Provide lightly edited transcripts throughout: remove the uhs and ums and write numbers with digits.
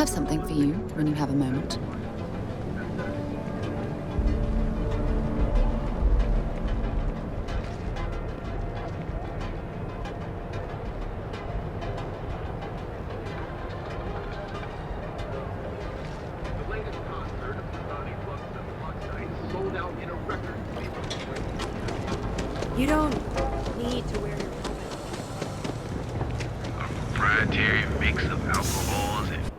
have something for you when you have a moment. You don't need to wear your helmet. A proprietary mix of alcohols and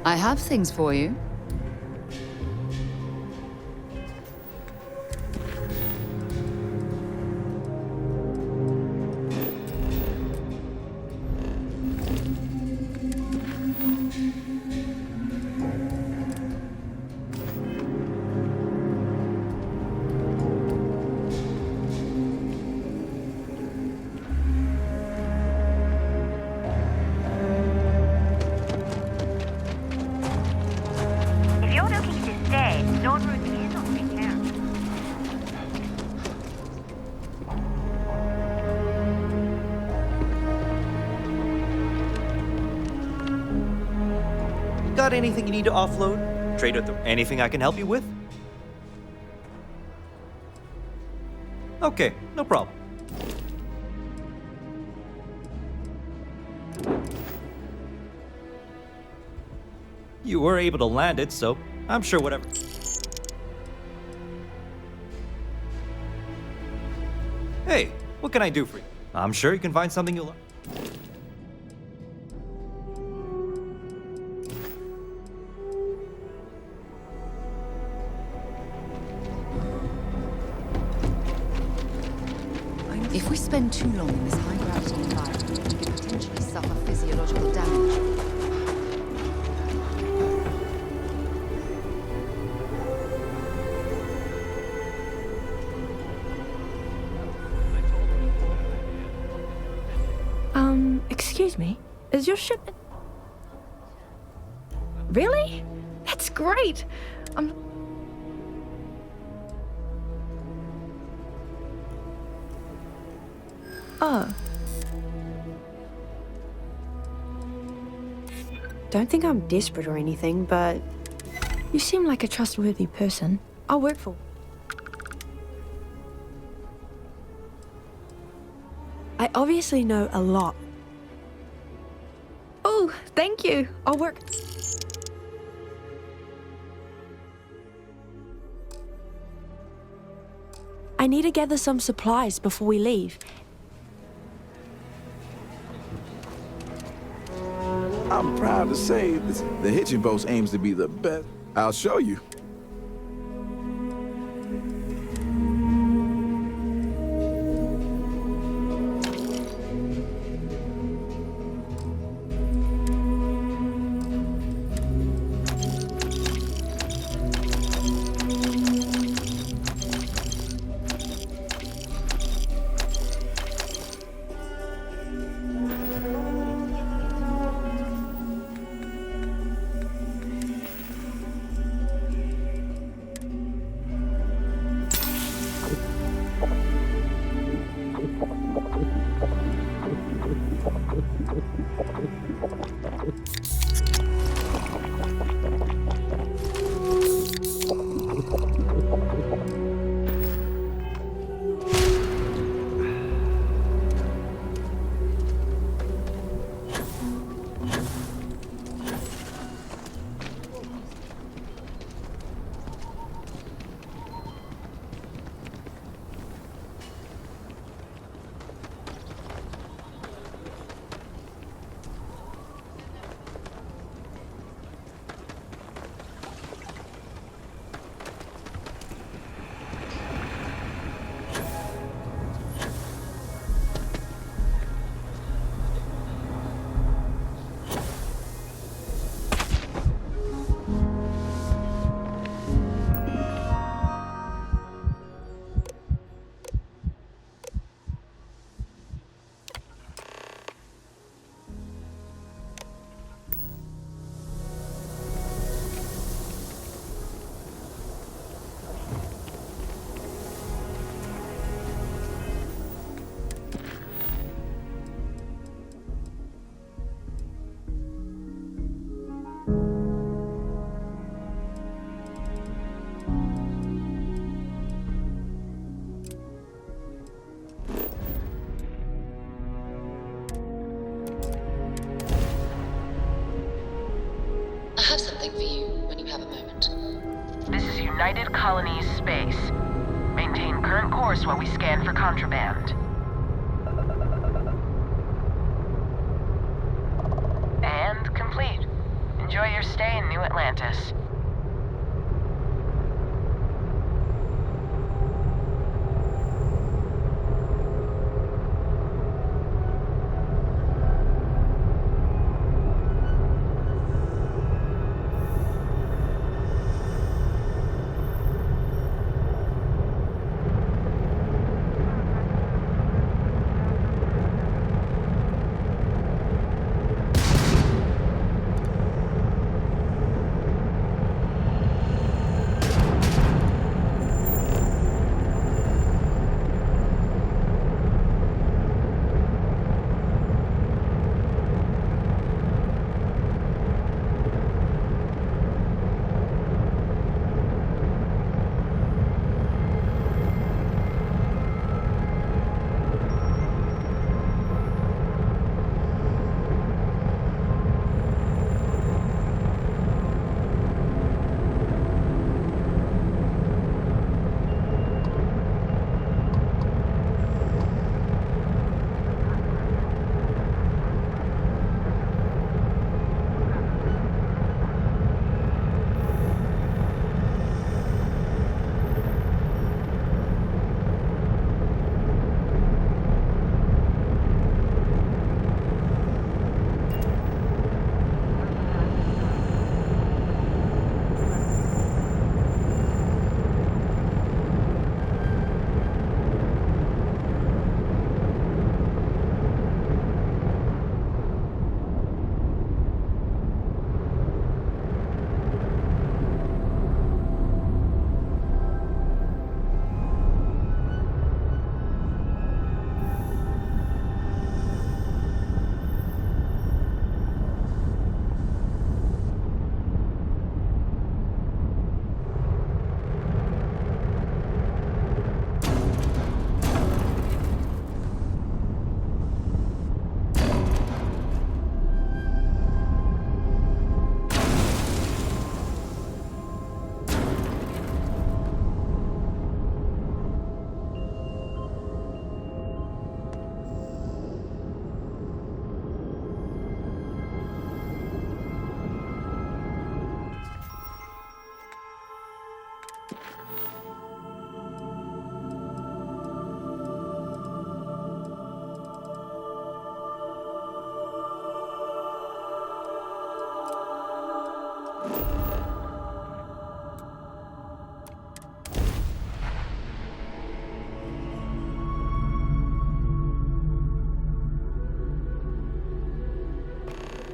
I have things for you. If you're looking to stay, Lord Root is on repair. Got anything you need to offload? Trade with anything I can help you with? Okay, no problem. You were able to land it, so I'm sure whatever. Hey, what can I do for you? I'm sure you can find something you'll like. spend too long in this high-gravity environment, you could potentially suffer physiological damage. Excuse me? Is your ship... Really? That's great! Oh. Don't think I'm desperate or anything, but you seem like a trustworthy person. I'll work for... I obviously know a lot. Oh, thank you. I'll work... I need to gather some supplies before we leave. I'm proud to say the hitching post aims to be the best. I'll show you. I have something for you when you have a moment. This is United Colonies Space. Maintain current course while we scan for contraband. And complete. Enjoy your stay in New Atlantis.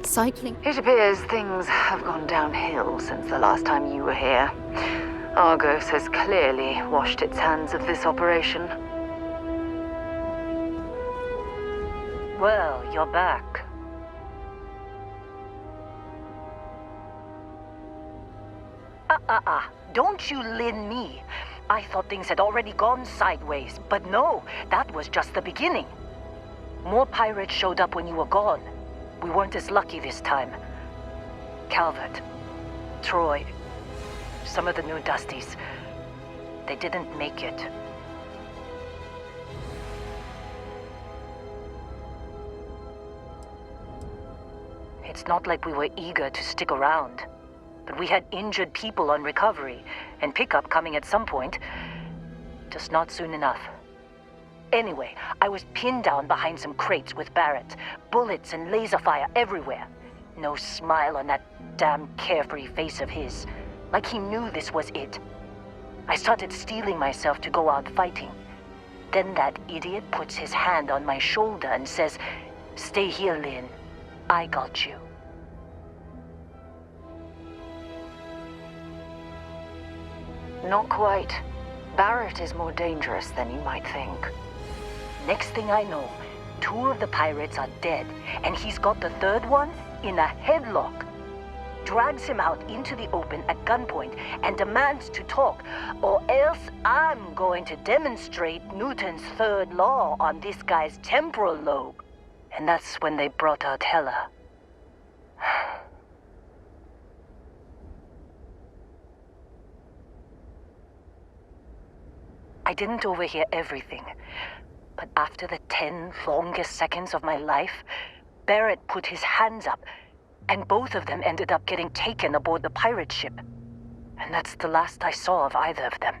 cycling. It appears things have gone downhill since the last time you were here. Argos has clearly washed its hands of this operation. Well, you're back. Don't you lin me. I thought things had already gone sideways, but no, that was just the beginning. More pirates showed up when you were gone. We weren't as lucky this time. Calvert, Troy, some of the new Dusties, they didn't make it. It's not like we were eager to stick around. But we had injured people on recovery, and pickup coming at some point. Just not soon enough. Anyway, I was pinned down behind some crates with Barrett. Bullets and laser fire everywhere. No smile on that damn carefree face of his. Like he knew this was it. I started steeling myself to go out fighting. Then that idiot puts his hand on my shoulder and says, "Stay here, Lynn. I got you." Not quite. Barrett is more dangerous than you might think. Next thing I know, 2 of the pirates are dead, and he's got the 3rd one in a headlock. Drags him out into the open at gunpoint and demands to talk, or else I'm going to demonstrate Newton's 3rd law on this guy's temporal lobe. And that's when they brought out Hella. I didn't overhear everything, but after the 10 longest seconds of my life, Barrett put his hands up, and both of them ended up getting taken aboard the pirate ship. And that's the last I saw of either of them.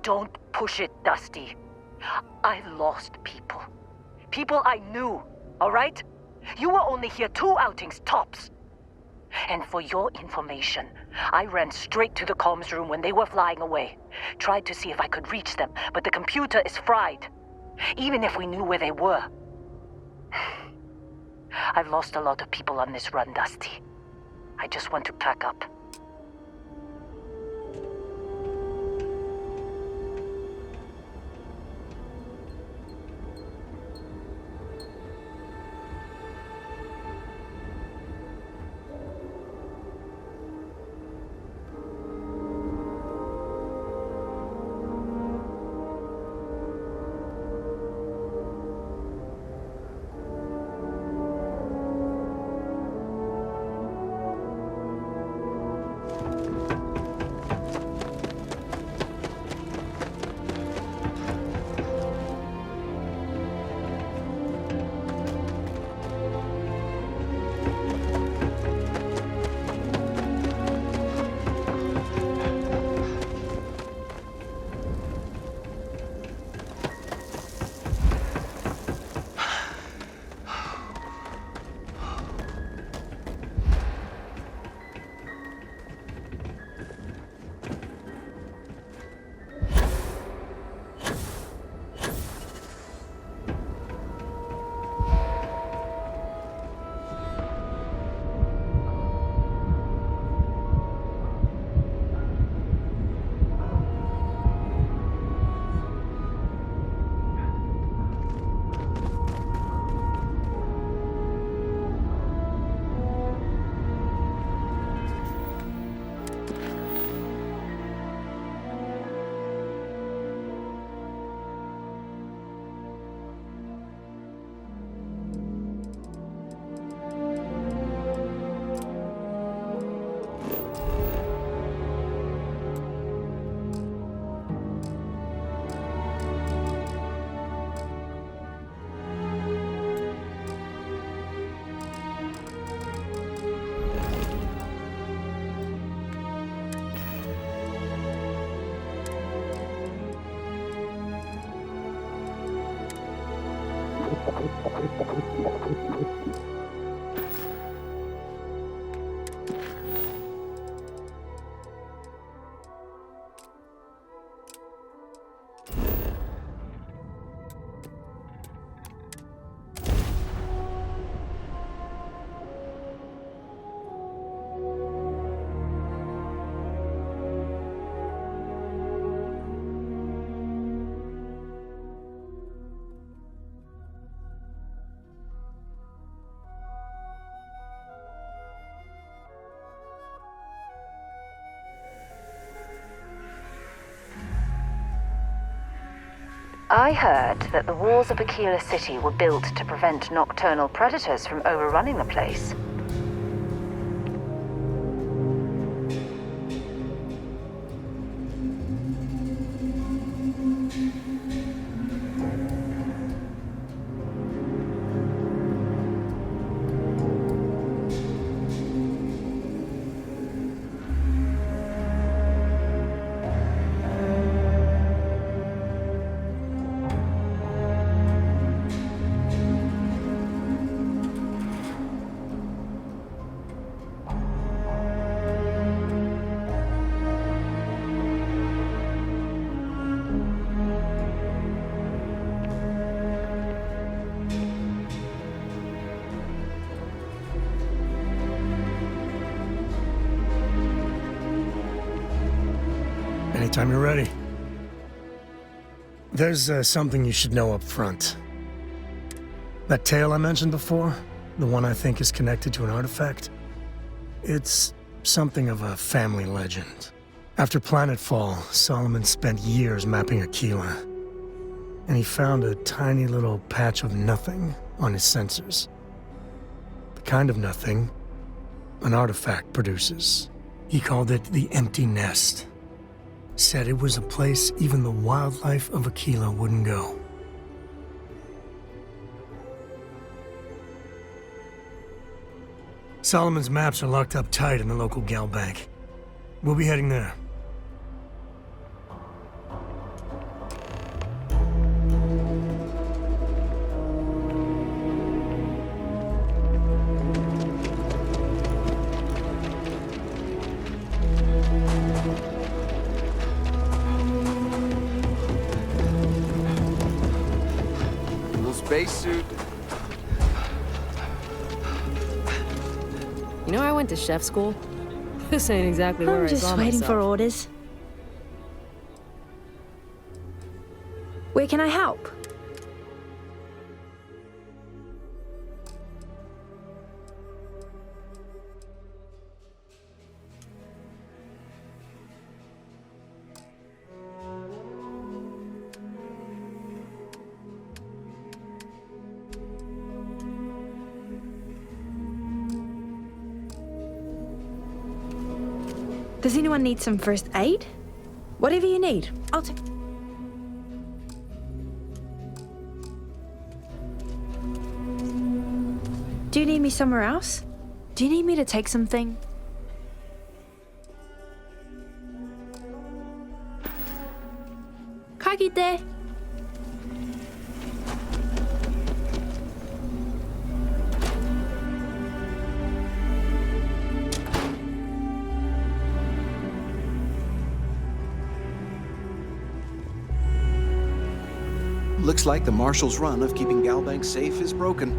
Don't push it, Dusty. I lost people. People I knew, all right? You were only here 2 outings tops. And for your information, I ran straight to the comms room when they were flying away. Tried to see if I could reach them, but the computer is fried. Even if we knew where they were. I've lost a lot of people on this run, Dusty. I just want to pack up. I heard that the walls of Aquila City were built to prevent nocturnal predators from overrunning the place. Anytime you're ready. There's something you should know up front. That tale I mentioned before, the one I think is connected to an artifact, it's something of a family legend. After planetfall, Solomon spent years mapping Aquila, and he found a tiny little patch of nothing on his sensors. The kind of nothing an artifact produces. He called it the Empty Nest. Said it was a place even the wildlife of Aquila wouldn't go. Solomon's maps are locked up tight in the local gal bank. We'll be heading there. Spacesuit. You know, I went to chef school. This ain't exactly where I'm I saw just waiting myself. for orders. Where can I help? Does anyone need some first aid? Whatever you need, I'll take. Do you need me somewhere else? Do you need me to take something? Kagite. Looks like the Marshal's run of keeping Galbank safe is broken.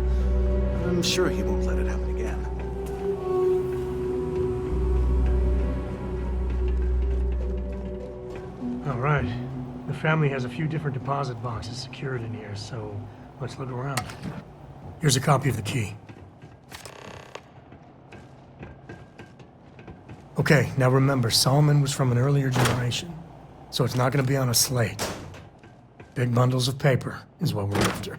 I'm sure he won't let it happen again. All right. The family has a few different deposit boxes secured in here, so let's look around. Here's a copy of the key. Okay, now remember, Solomon was from an earlier generation, so it's not going to be on a slate. Big bundles of paper is what we're after.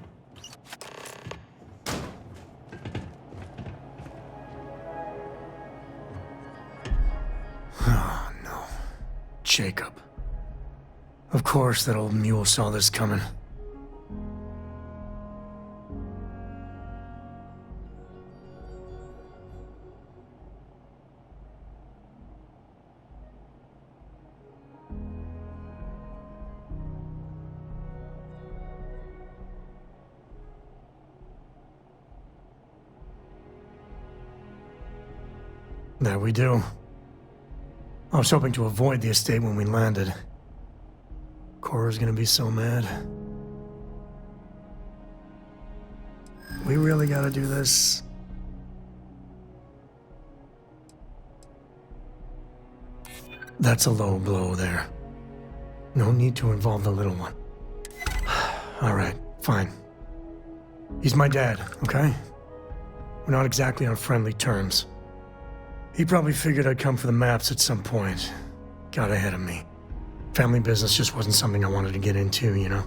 Oh, no. Jacob. Of course that old mule saw this coming. That we do. I was hoping to avoid the estate when we landed. Cora's gonna be so mad. We really gotta do this. That's a low blow there. No need to involve the little one. All right, fine. He's my dad, okay? We're not exactly on friendly terms. He probably figured I'd come for the maps at some point. Got ahead of me. Family business just wasn't something I wanted to get into, you know?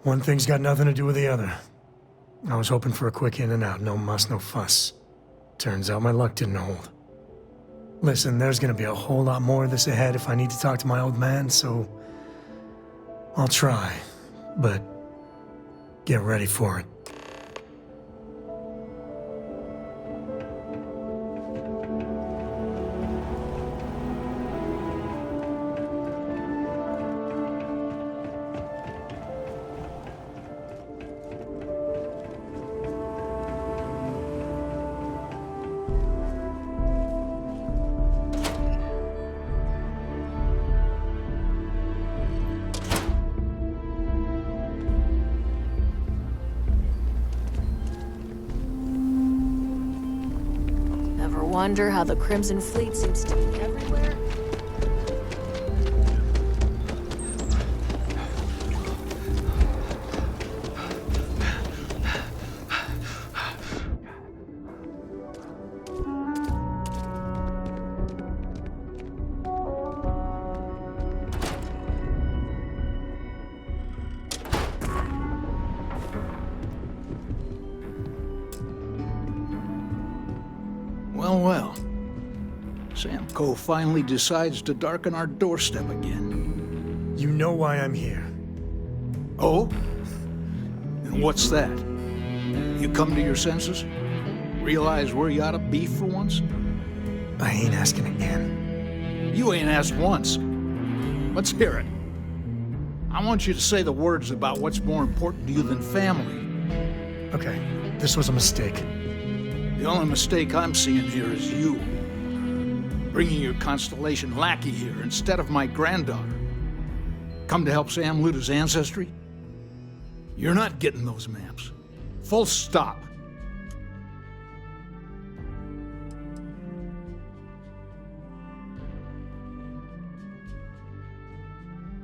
One thing's got nothing to do with the other. I was hoping for a quick in and out, no muss, no fuss. Turns out my luck didn't hold. Listen, there's gonna be a whole lot more of this ahead if I need to talk to my old man, so I'll try, but get ready for it. Ever wonder how the Crimson Fleet seems to be everywhere? Well. Sam Coe finally decides to darken our doorstep again. You know why I'm here. Oh? And what's that? You come to your senses? Realize where you ought to be for once? I ain't asking again. You ain't asked once. Let's hear it. I want you to say the words about what's more important to you than family. Okay, this was a mistake. The only mistake I'm seeing here is you. Bringing your Constellation lackey here instead of my granddaughter. Come to help Sam loot his ancestry? You're not getting those maps. Full stop.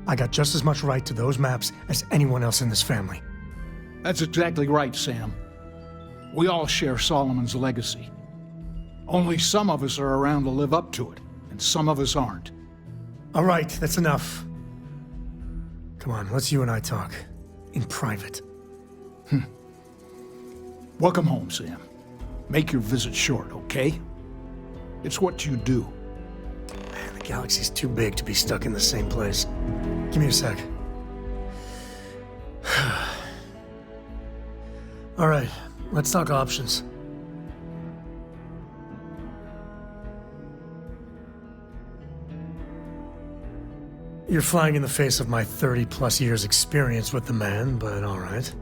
I got just as much right to those maps as anyone else in this family. That's exactly right, Sam. We all share Solomon's legacy. Only some of us are around to live up to it, and some of us aren't. All right, that's enough. Come on, let's you and I talk. In private. Welcome home, Sam. Make your visit short, okay? It's what you do. Man, the galaxy's too big to be stuck in the same place. Give me a sec. All right, let's talk options. You're flying in the face of my 30-plus years experience with the man, but all right.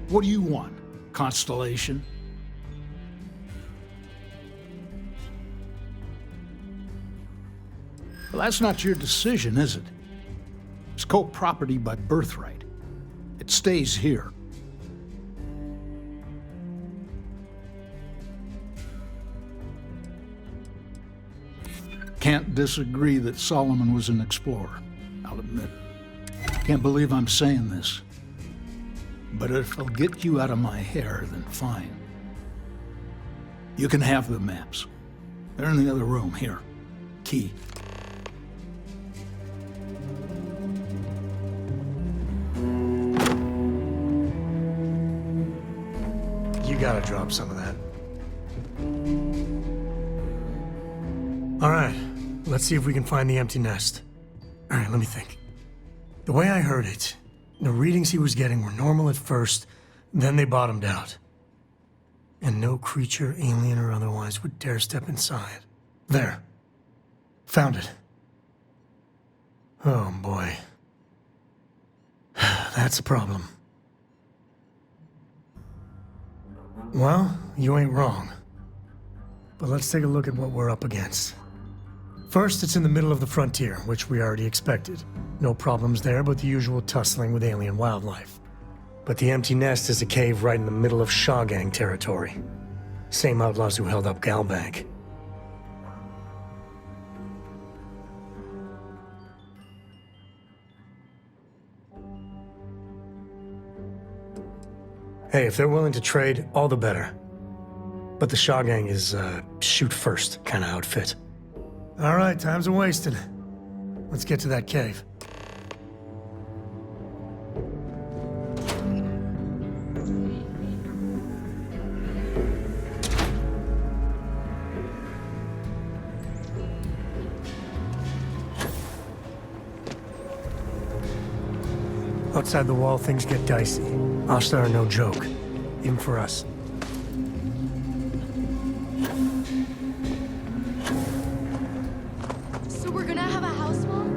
What do you want, Constellation? Well, that's not your decision, is it? It's co-property by birthright. It stays here. Can't disagree that Solomon was an explorer, I'll admit. Can't believe I'm saying this. But if it'll get you out of my hair, then fine. You can have the maps. They're in the other room, here. Key. gotta drop some of that. Alright, let's see if we can find the empty nest. Alright, let me think. The way I heard it, the readings he was getting were normal at first, then they bottomed out. And no creature, alien or otherwise, would dare step inside. There. Found it. Oh boy. That's a problem. Well, you ain't wrong. But let's take a look at what we're up against. First, it's in the middle of the frontier, which we already expected. No problems there but the usual tussling with alien wildlife. But the empty nest is a cave right in the middle of Shawgang territory. Same outlaws who held up Galbank. Hey, if they're willing to trade, all the better. But the Shawgang is, shoot first kind of outfit. All right, time's a wasted. Let's get to that cave. Outside the wall, things get dicey. Ashtar are no joke, even for us. So we're gonna have a house mom?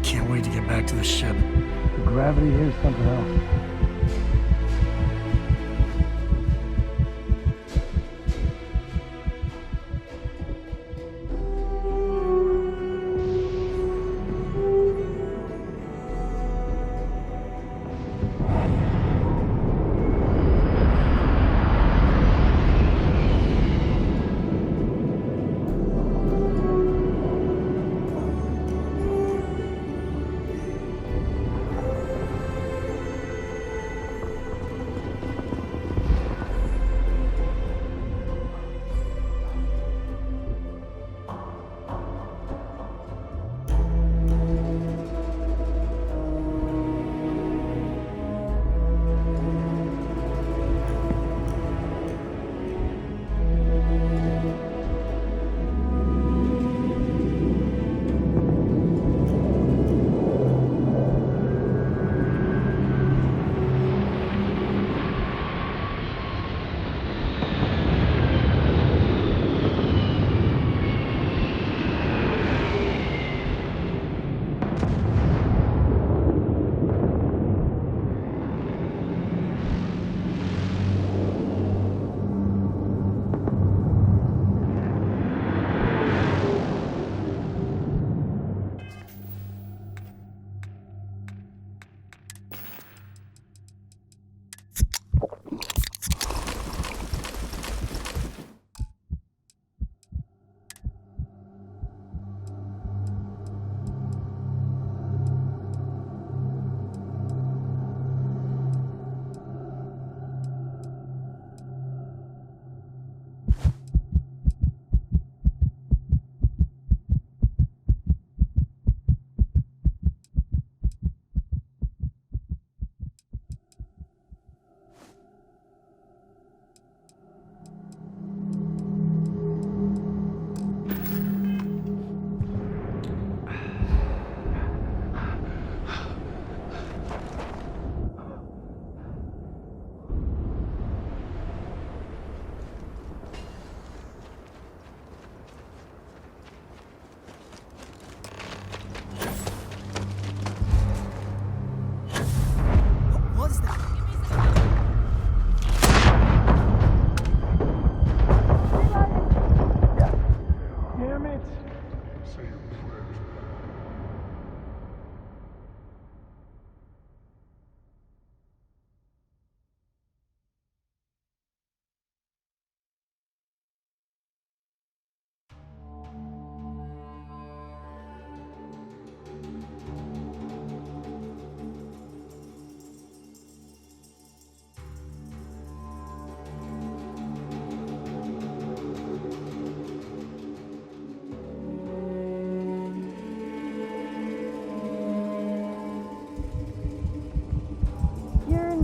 Can't wait to get back to the ship. The gravity here is something else.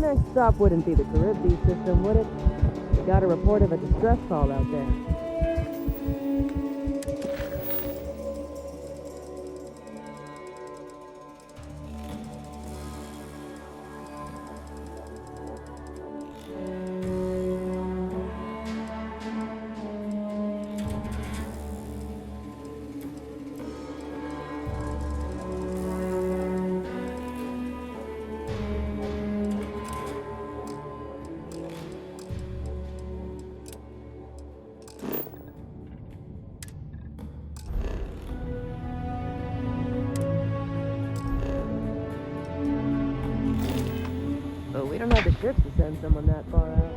Next stop wouldn't be the Caribbean system, would it? We got a report of a distress call out there. But we don't have the ships to send someone that far out.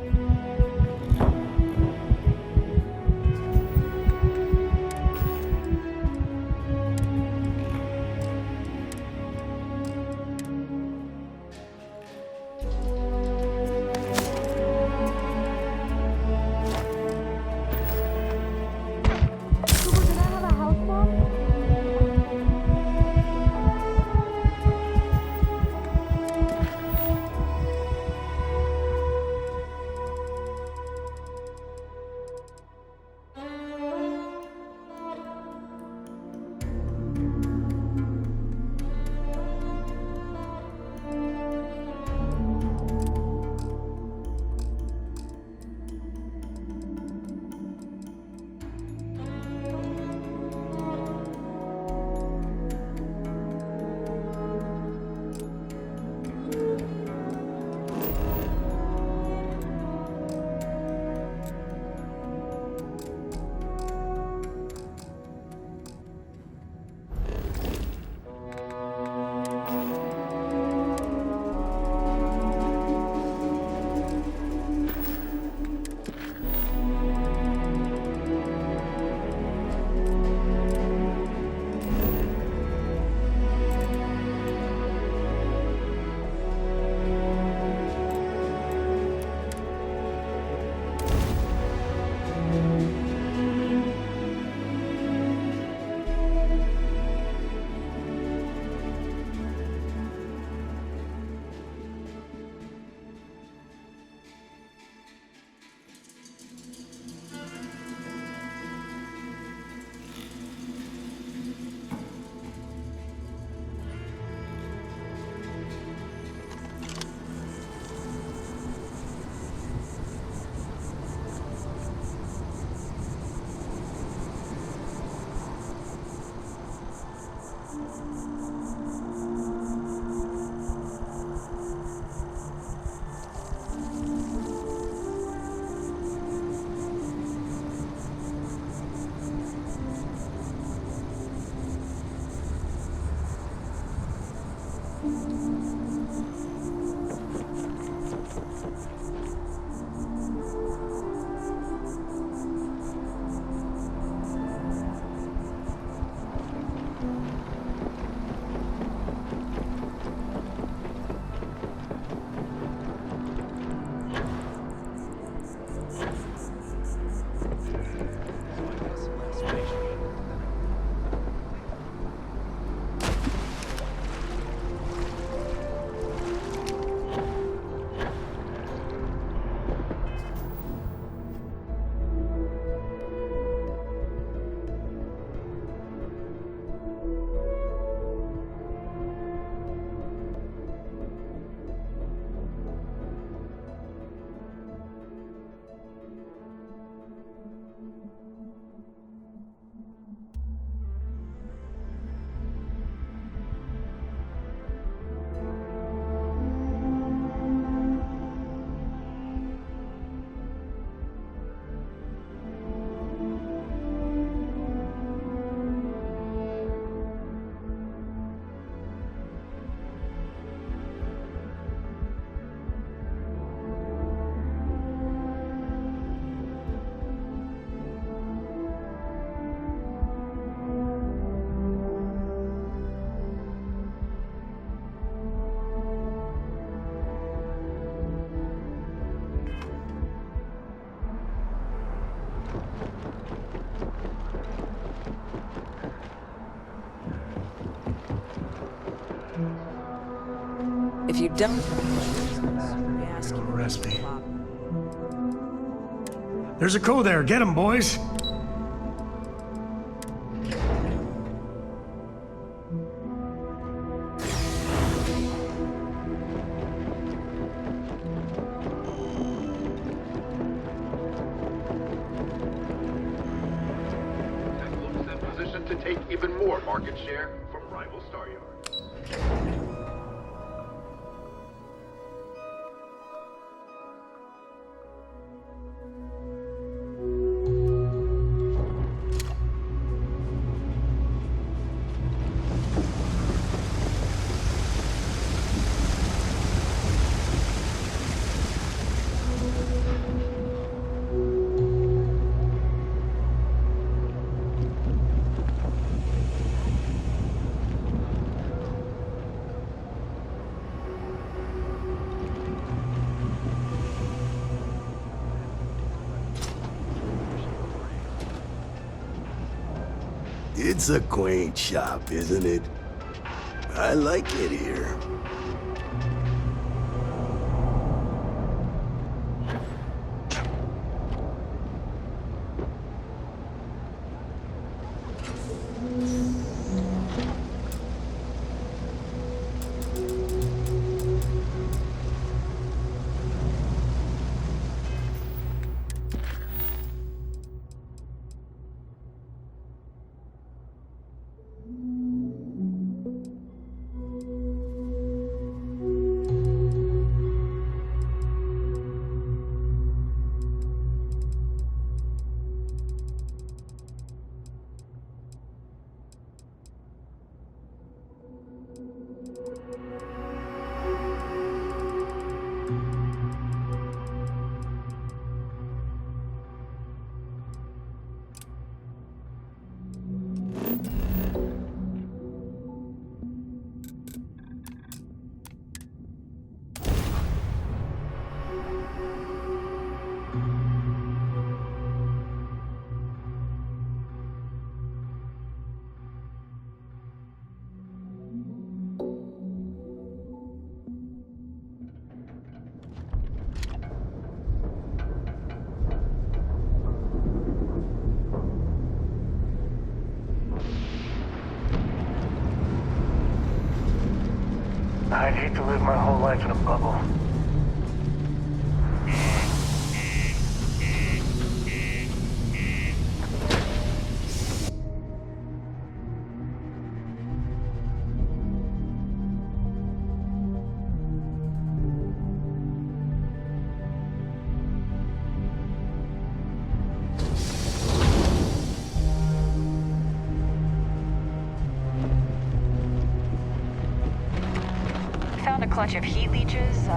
If you don't have questions, we ask you Arrest me. There's a code there. Get him, boys. Looks in position to take even more market share from rival Star Yards. It's a quaint shop, isn't it? I like it here. I'd hate to live my whole life in a bubble. Found a clutch of heat leeches.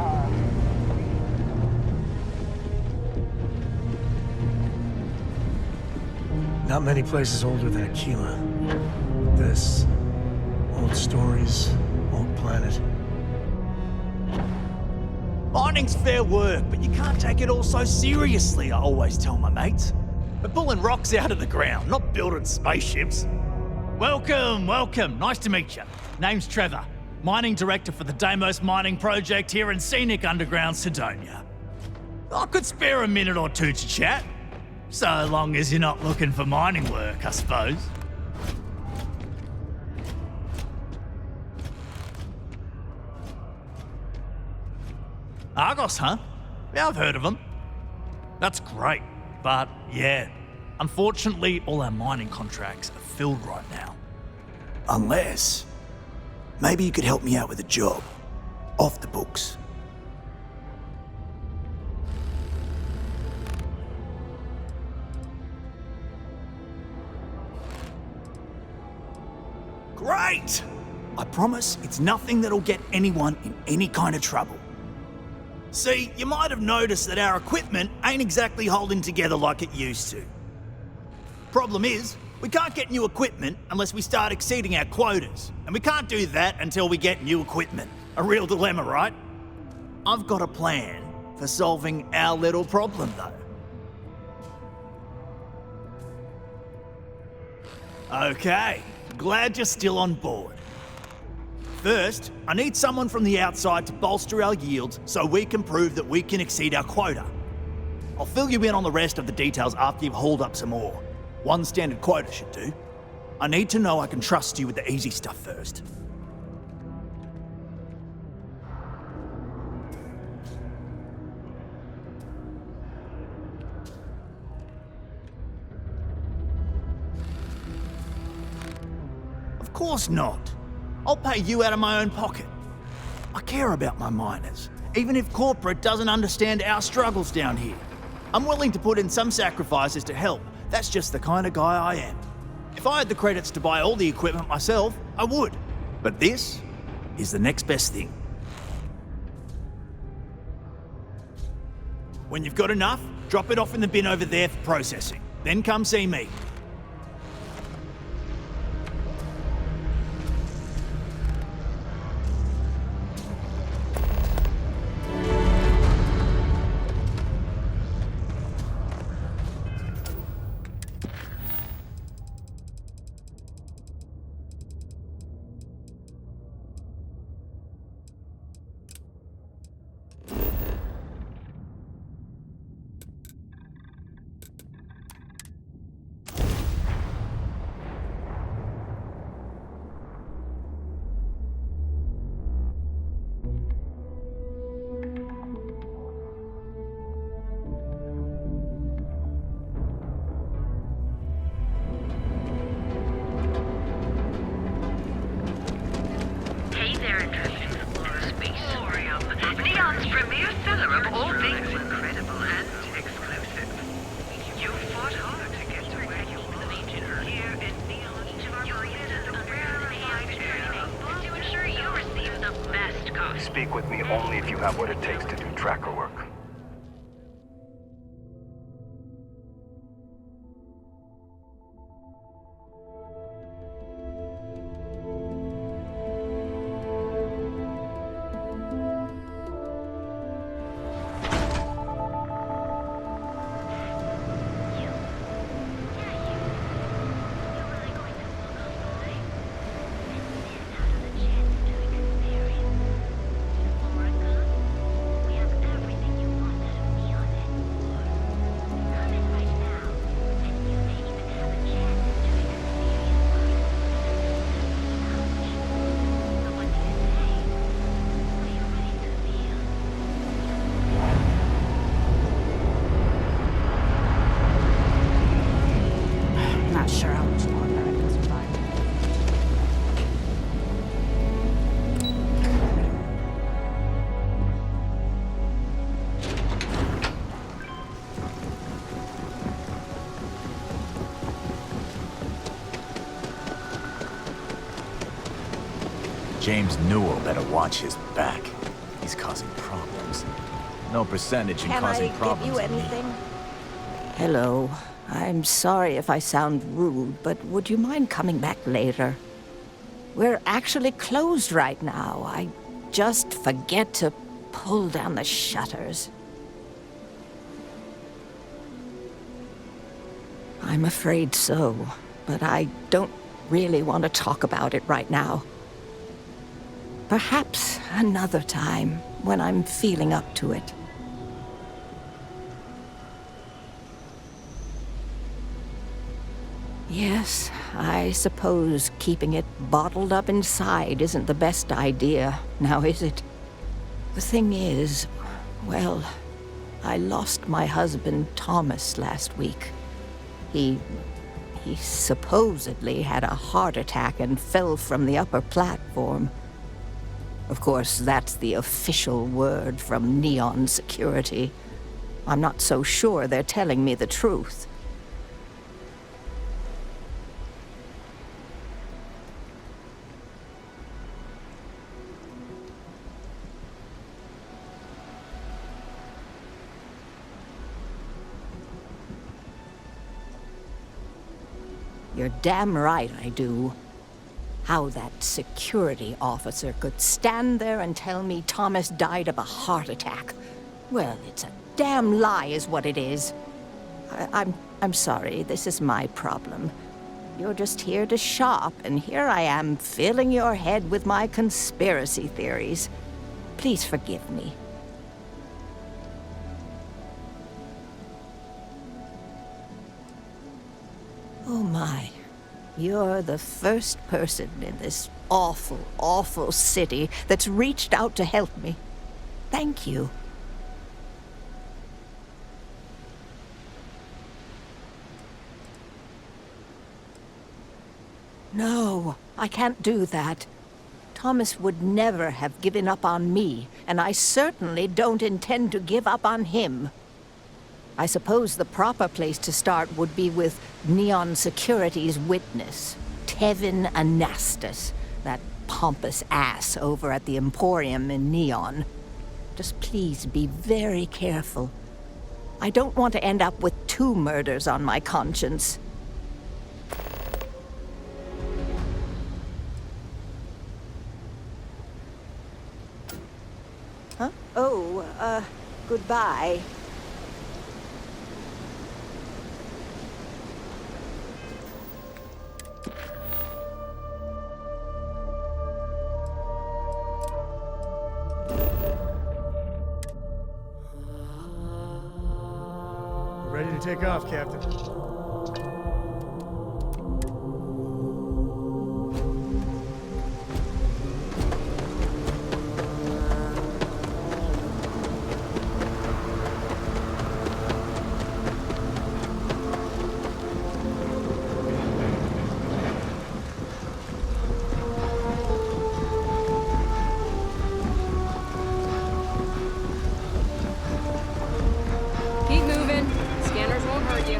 Not many places older than Aquila. This. Old stories, old planet. Mining's fair work, but you can't take it all so seriously, I always tell my mates. We're pulling rocks out of the ground, not building spaceships. Welcome, welcome. Nice to meet you. Name's Trevor, mining director for the Deimos mining project here in scenic underground Sidonia. I could spare a minute or two to chat, so long as you're not looking for mining work, I suppose. Argos, huh? Yeah, I've heard of them. That's great, but yeah, unfortunately all our mining contracts are filled right now. Unless, maybe you could help me out with a job. Off the books. Great! I promise it's nothing that'll get anyone in any kind of trouble. See, you might have noticed that our equipment ain't exactly holding together like it used to. Problem is, we can't get new equipment unless we start exceeding our quotas, and we can't do that until we get new equipment. A real dilemma, right? I've got a plan for solving our little problem, though. Okay, glad you're still on board. First, I need someone from the outside to bolster our yields so we can prove that we can exceed our quota. I'll fill you in on the rest of the details after you've hauled up some ore. One standard quota should do. I need to know I can trust you with the easy stuff first. Of course not. I'll pay you out of my own pocket. I care about my miners, even if corporate doesn't understand our struggles down here. I'm willing to put in some sacrifices to help. That's just the kind of guy I am. If I had the credits to buy all the equipment myself, I would. But this is the next best thing. When you've got enough, drop it off in the bin over there for processing. Then come see me. Speak with me only if you have what it takes to do tracker work. James Newell better watch his back. He's causing problems. No percentage in causing problems. Can I give you anything? Hello. I'm sorry if I sound rude, but would you mind coming back later? We're actually closed right now. I just forget to pull down the shutters. I'm afraid so, but I don't really want to talk about it right now. Perhaps another time, when I'm feeling up to it. Yes, I suppose keeping it bottled up inside isn't the best idea, now is it? The thing is, well, I lost my husband Thomas last week. He supposedly had a heart attack and fell from the upper platform. Of course, that's the official word from Neon Security. I'm not so sure they're telling me the truth. You're damn right I do. How that security officer could stand there and tell me Thomas died of a heart attack. Well, it's a damn lie is what it is. I'm sorry, this is my problem. You're just here to shop, and here I am filling your head with my conspiracy theories. Please forgive me. Oh my. You're the first person in this awful, awful city that's reached out to help me. Thank you. No, I can't do that. Thomas would never have given up on me, and I certainly don't intend to give up on him. I suppose the proper place to start would be with Neon Security's witness, Tevin Anastas, that pompous ass over at the Emporium in Neon. Just please be very careful. I don't want to end up with 2 murders on my conscience. Huh? Oh, goodbye. Ready to take off, Captain. Keep moving. Scanners won't hurt you.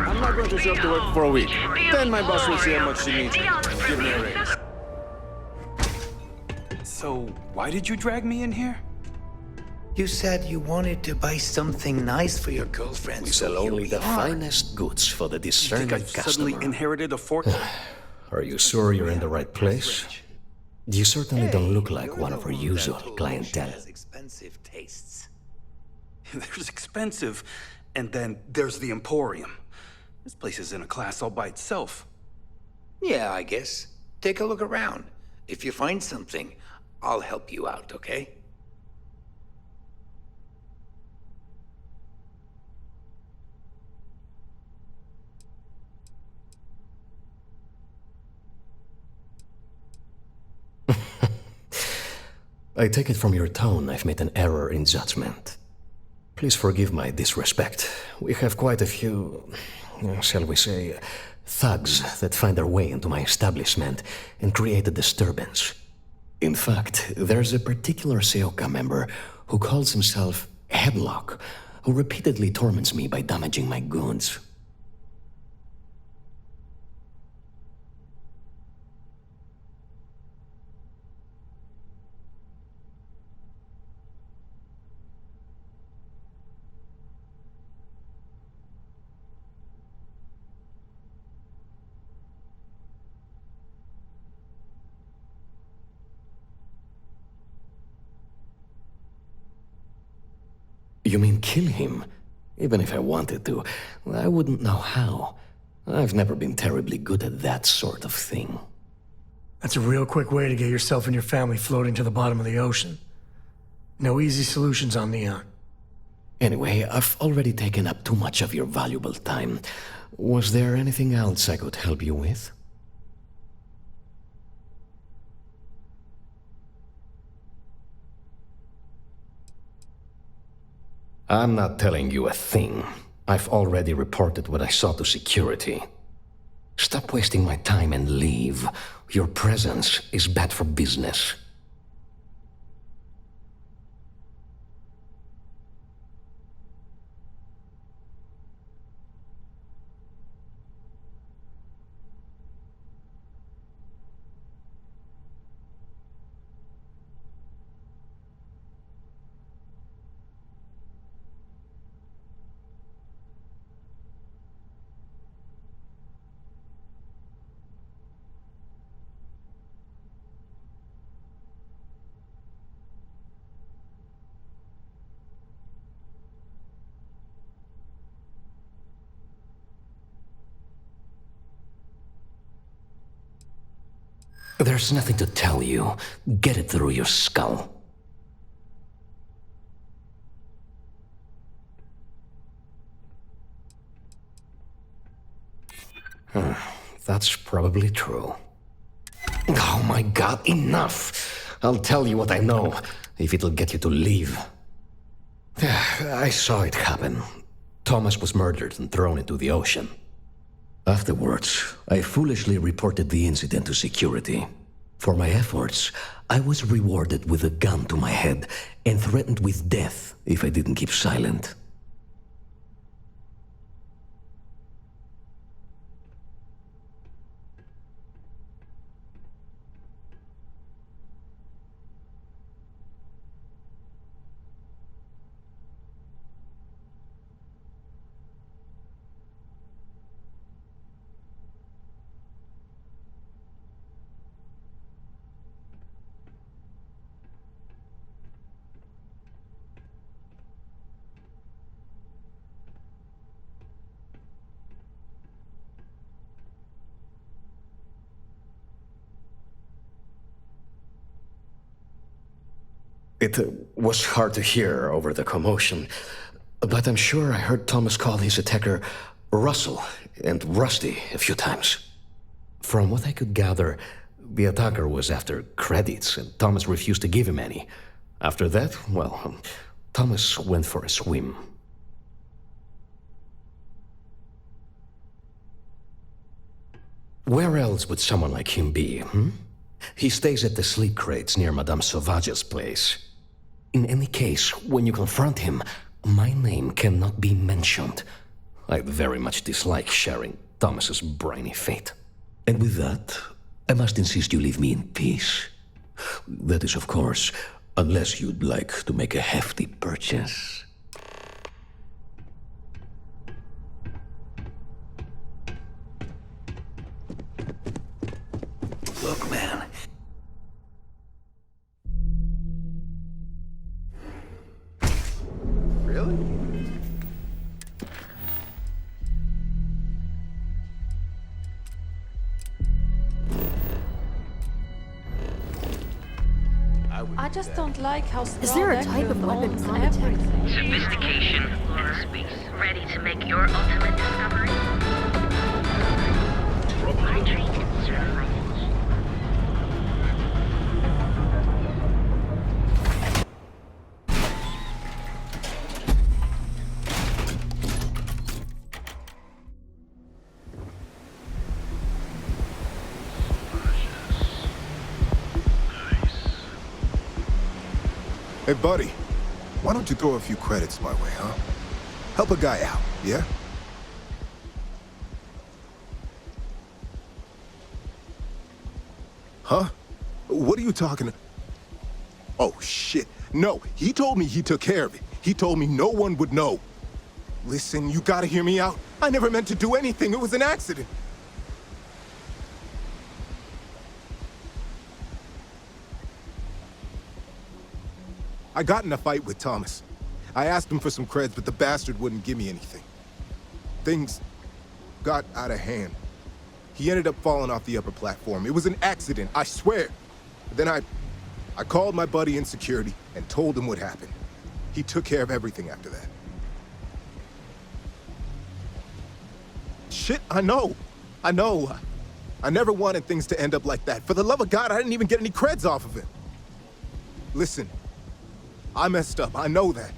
I'm not going to show up to work for a week. Then my boss will see how much she needs. Give me a raise. So, why did you drag me in here? You said you wanted to buy something nice for your girlfriend. We sell only the finest goods for the discerning You think I customer. suddenly inherited a fortune? Are you sure you're in the right place? You certainly don't look like one of our usual clientele. Expensive tastes. There's expensive, and then there's the Emporium. This place is in a class all by itself. Yeah, I guess. Take a look around. If you find something, I'll help you out, okay? I take it from your tone I've made an error in judgment. Please forgive my disrespect. We have quite a few, shall we say, thugs that find their way into my establishment and create a disturbance. In fact, there's a particular Seoka member who calls himself Headlock, who repeatedly torments me by damaging my goods. You mean kill him? Even if I wanted to, I wouldn't know how. I've never been terribly good at that sort of thing. That's a real quick way to get yourself and your family floating to the bottom of the ocean. No easy solutions on Neon. Anyway, I've already taken up too much of your valuable time. Was there anything else I could help you with? I'm not telling you a thing. I've already reported what I saw to security. Stop wasting my time and leave. Your presence is bad for business. There's nothing to tell you. Get it through your skull. That's probably true. Oh my god, enough! I'll tell you what I know, if it'll get you to leave. I saw it happen. Thomas was murdered and thrown into the ocean. Afterwards, I foolishly reported the incident to security. For my efforts, I was rewarded with a gun to my head and threatened with death if I didn't keep silent. It was hard to hear over the commotion, but I'm sure I heard Thomas call his attacker Russell and Rusty a few times. From what I could gather, the attacker was after credits, and Thomas refused to give him any. After that, well, Thomas went for a swim. Where else would someone like him be, He stays at the sleep crates near Madame Sauvage's place. In any case, when you confront him, my name cannot be mentioned. I very much dislike sharing Thomas's briny fate. And with that, I must insist you leave me in peace. That is, of course, unless you'd like to make a hefty purchase. Look, man. Really? I just don't like how Is there a type of weapon contact? Sophistication, loschi. Ready to make your ultimate discovery? I trained in certain rifles. Hey, buddy, why don't you throw a few credits my way, huh? Help a guy out, yeah? Huh? What are you talking about? Oh, shit. No, he told me he took care of it. He told me no one would know. Listen, you gotta hear me out. I never meant to do anything. It was an accident. I got in a fight with Thomas. I asked him for some creds, but the bastard wouldn't give me anything. Things got out of hand. He ended up falling off the upper platform. It was an accident, I swear. Then I called my buddy in security and told him what happened. He took care of everything after that. Shit, I know. I know. I never wanted things to end up like that. For the love of God, I didn't even get any creds off of it. Listen. I messed up, I know that.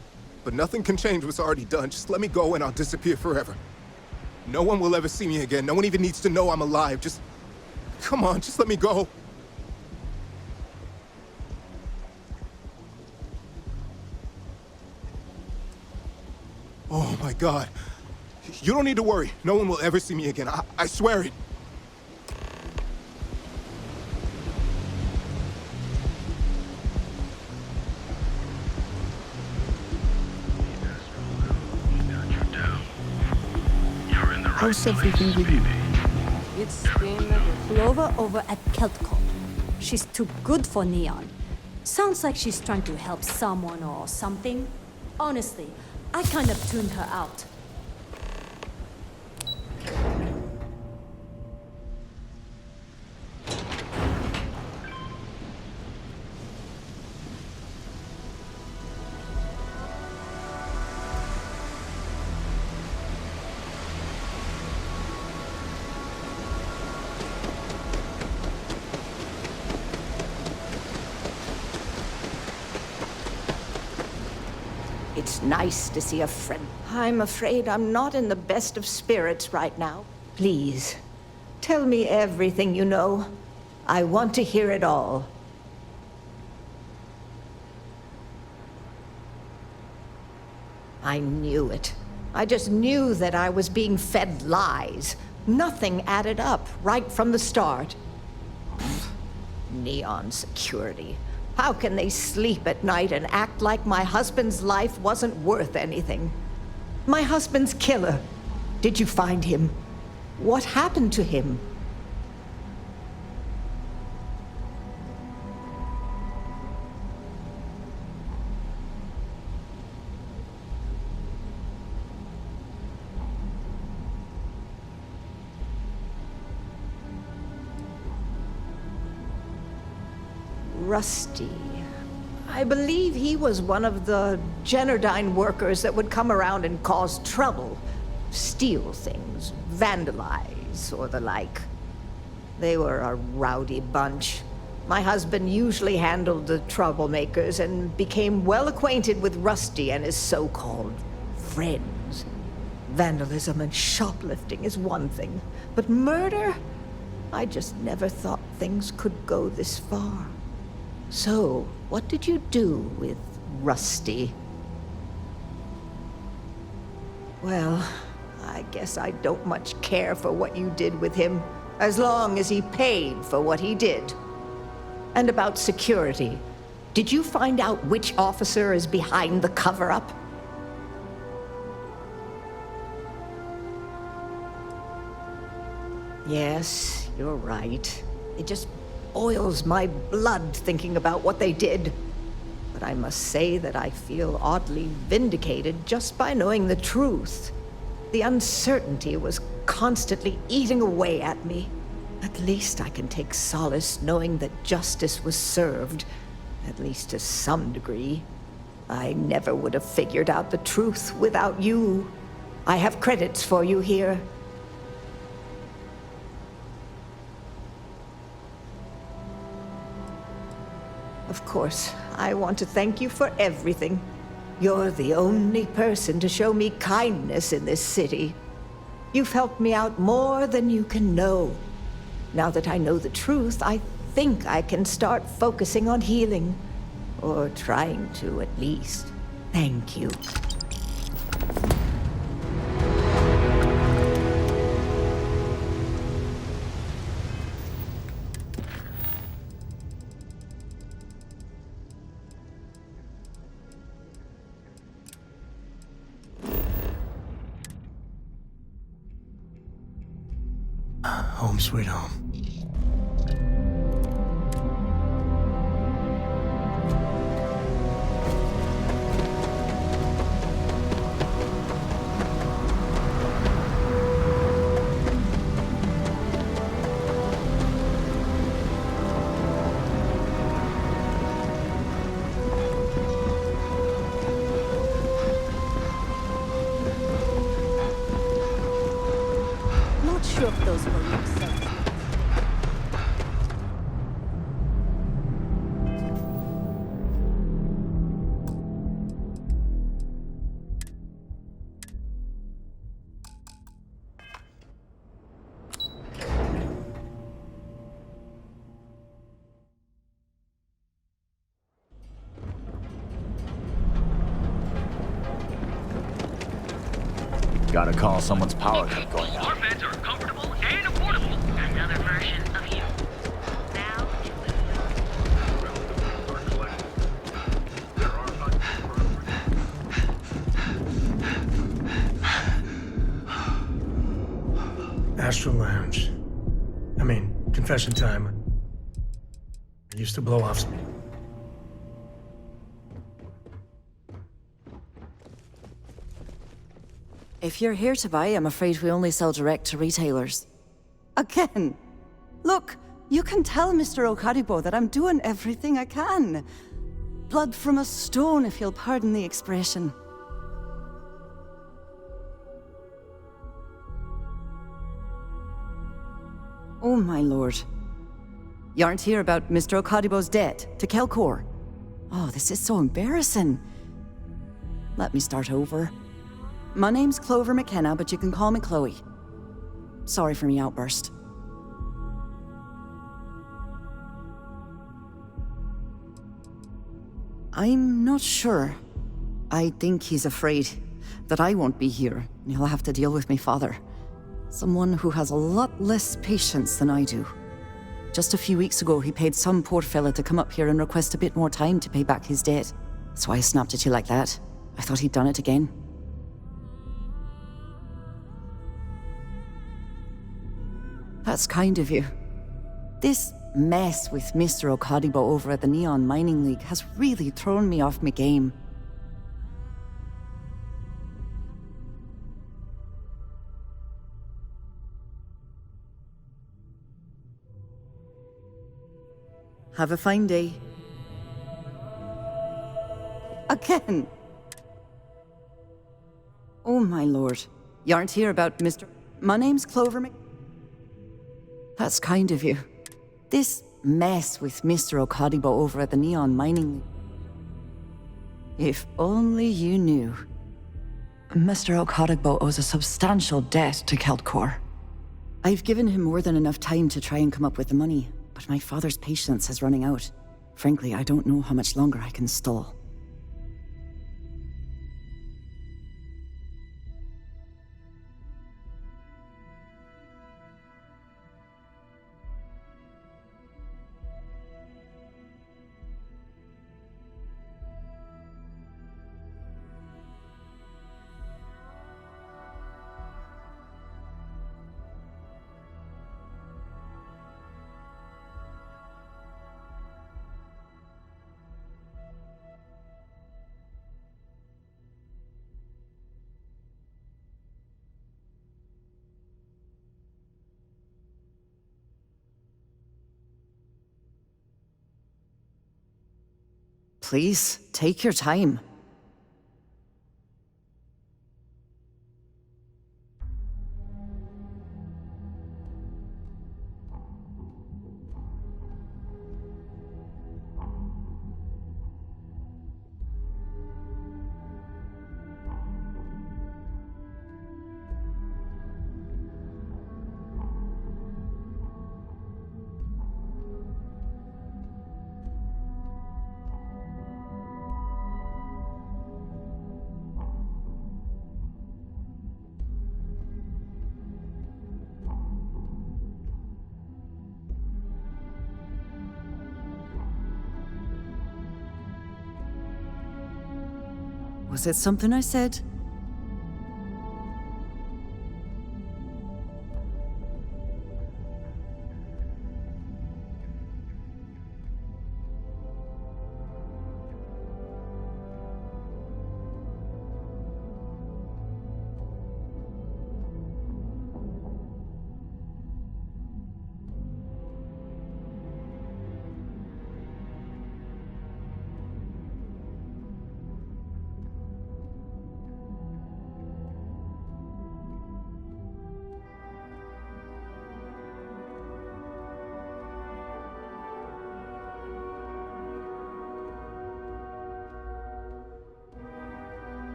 But nothing can change what's already done. Just let me go and I'll disappear forever. No one will ever see me again. No one even needs to know I'm alive. Just... come on, just let me go. Oh my God. You don't need to worry. No one will ever see me again. I swear it. How's everything with you? It's been Clover over at Keltco. She's too good for Neon. Sounds like she's trying to help someone or something. Honestly, I kind of tuned her out. It's nice to see a friend. I'm afraid I'm not in the best of spirits right now. Please, tell me everything you know. I want to hear it all. I knew it. I just knew that I was being fed lies. Nothing added up right from the start. Neon security. How can they sleep at night and act like my husband's life wasn't worth anything? My husband's killer. Did you find him? What happened to him? Rusty. I believe he was one of the Generdyne workers that would come around and cause trouble. Steal things, vandalize, or the like. They were a rowdy bunch. My husband usually handled the troublemakers and became well acquainted with Rusty and his so-called friends. Vandalism and shoplifting is one thing, but murder? I just never thought things could go this far. So, what did you do with Rusty? Well, I guess I don't much care for what you did with him, as long as he paid for what he did. And about security, did you find out which officer is behind the cover-up? Yes, you're right. It just boils my blood thinking about what they did. But I must say that I feel oddly vindicated just by knowing the truth. The uncertainty was constantly eating away at me. At least I can take solace knowing that justice was served, at least to some degree. I never would have figured out the truth without you. I have credits for you here. Of course, I want to thank you for everything. You're the only person to show me kindness in this city. You've helped me out more than you can know. Now that I know the truth, I think I can start focusing on healing. Or trying to, at least. Thank you. Home sweet home. Not sure if those were your sense. Gotta call someone's power cut going out. Our beds are comfortable and affordable. Another version of you. Now Astral Lounge. I mean, confession time. I used to blow off. If you're here to buy, I'm afraid we only sell direct to retailers. Again. Look, you can tell Mr. Okadibo that I'm doing everything I can. Blood from a stone, if you'll pardon the expression. Oh, my lord. You aren't here about Mr. Okadibo's debt to Kelkor. Oh, this is so embarrassing. Let me start over. My name's Clover McKenna, but you can call me Chloe. Sorry for me outburst. I'm not sure. I think he's afraid that I won't be here, and he'll have to deal with my father. Someone who has a lot less patience than I do. Just a few weeks ago, he paid some poor fella to come up here and request a bit more time to pay back his debt. So I snapped at you like that. I thought he'd done it again. That's kind of you. This mess with Mr. Okadibo over at the Neon Mining League has really thrown me off my game. Have a fine day. Again! Oh my lord. You aren't here about Mr. My name's Clover Mc... That's kind of you. This mess with Mr. Okadibo over at the Neon Mining League. If only you knew. Mr. Okadibo owes a substantial debt to Keltcor. I've given him more than enough time to try and come up with the money, but my father's patience is running out. Frankly, I don't know how much longer I can stall. Please, take your time. Was it something I said?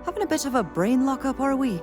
Having a bit of a brain lock-up, are we?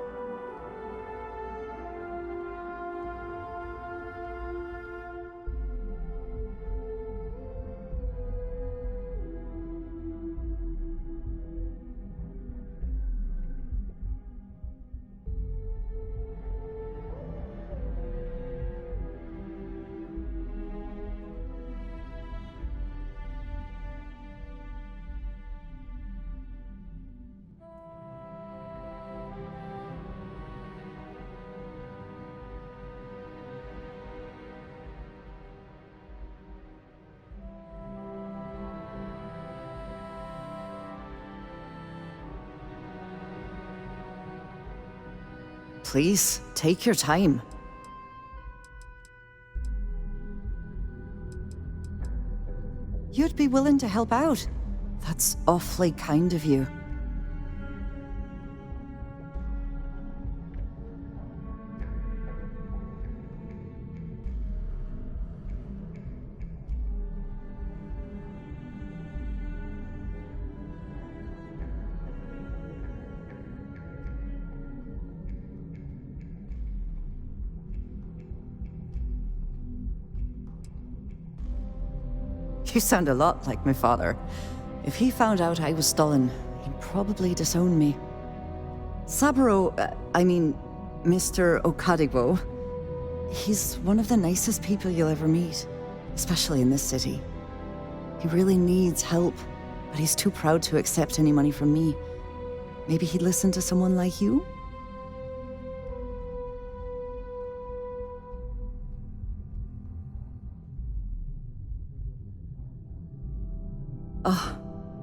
Please, take your time. You'd be willing to help out. That's awfully kind of you. You sound a lot like my father. If he found out I was stolen, he'd probably disown me. Saburo, Mr. Okadigbo, he's one of the nicest people you'll ever meet, especially in this city. He really needs help, but he's too proud to accept any money from me. Maybe he'd listen to someone like you? Oh,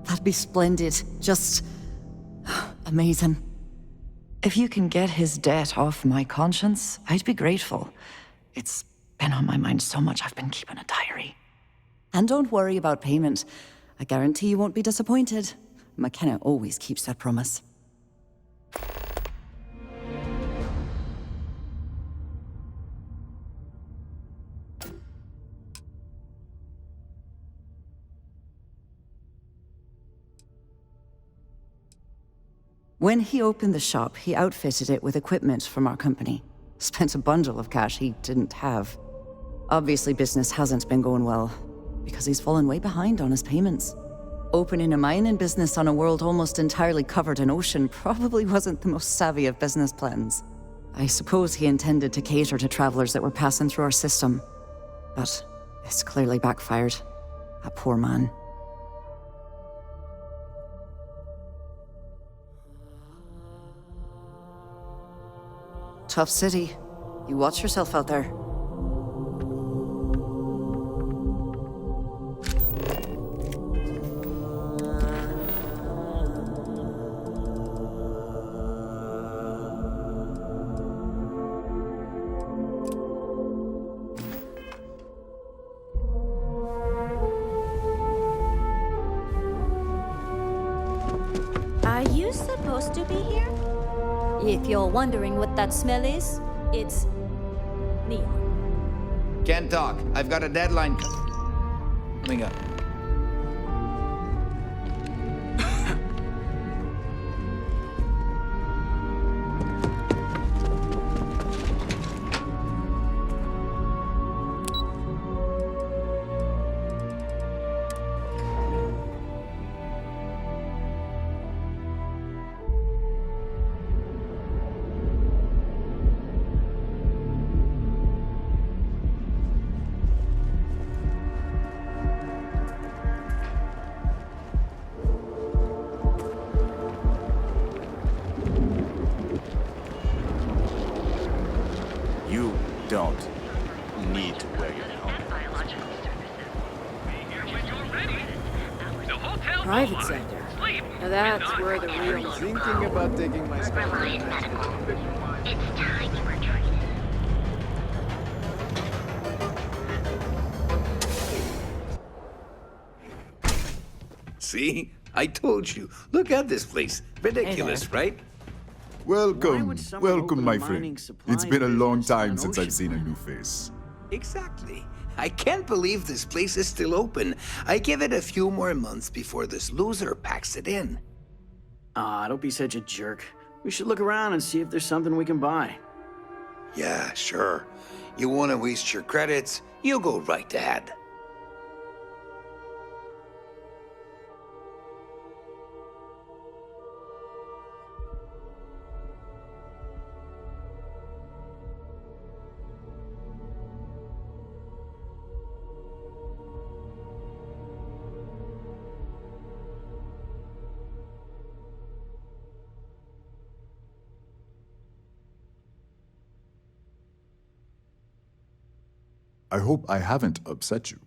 that'd be splendid. Just amazing. If you can get his debt off my conscience, I'd be grateful. It's been on my mind so much I've been keeping a diary. And don't worry about payment. I guarantee you won't be disappointed. McKenna always keeps that promise. When he opened the shop, he outfitted it with equipment from our company. Spent a bundle of cash he didn't have. Obviously, business hasn't been going well, because he's fallen way behind on his payments. Opening a mining business on a world almost entirely covered in ocean probably wasn't the most savvy of business plans. I suppose he intended to cater to travelers that were passing through our system. But it's clearly backfired. A poor man. Tough city. You watch yourself out there. Are you supposed to be here? If you're wondering what that smell is, it's neon. Can't talk. I've got a deadline coming up. You don't need to wear your helmet. Private sector. Now that's where the real... Thinking about taking my stuff. It's time you were trained. See? I told you. Look at this place. Ridiculous, right? Welcome, welcome, my friend. It's been a long time since I've seen a new face. Exactly. I can't believe this place is still open. I give it a few more months before this loser packs it in. Ah, don't be such a jerk. We should look around and see if there's something we can buy. Yeah, sure. You want to waste your credits? You go right ahead. I hope I haven't upset you.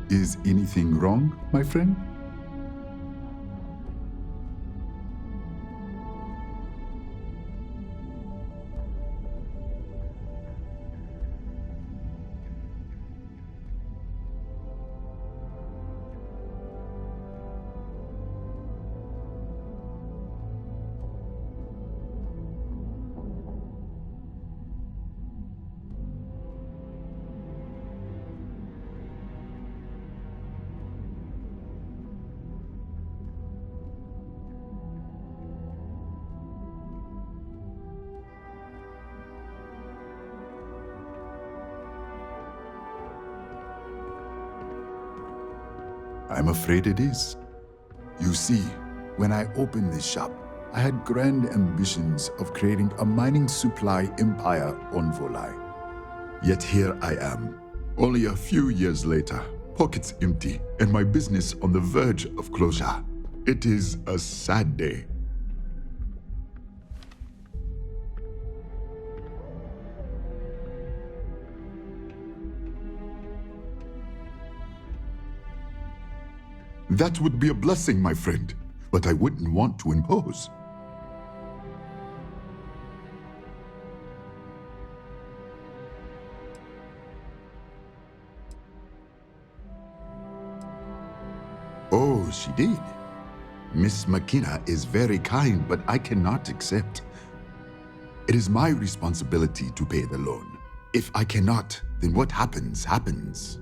Is anything wrong, my friend? I'm afraid it is. You see, when I opened this shop, I had grand ambitions of creating a mining supply empire on Volai. Yet here I am, only a few years later, pockets empty, and my business on the verge of closure. It is a sad day. That would be a blessing, my friend, but I wouldn't want to impose. Oh, she did. Miss McKenna is very kind, but I cannot accept. It is my responsibility to pay the loan. If I cannot, then what happens, happens.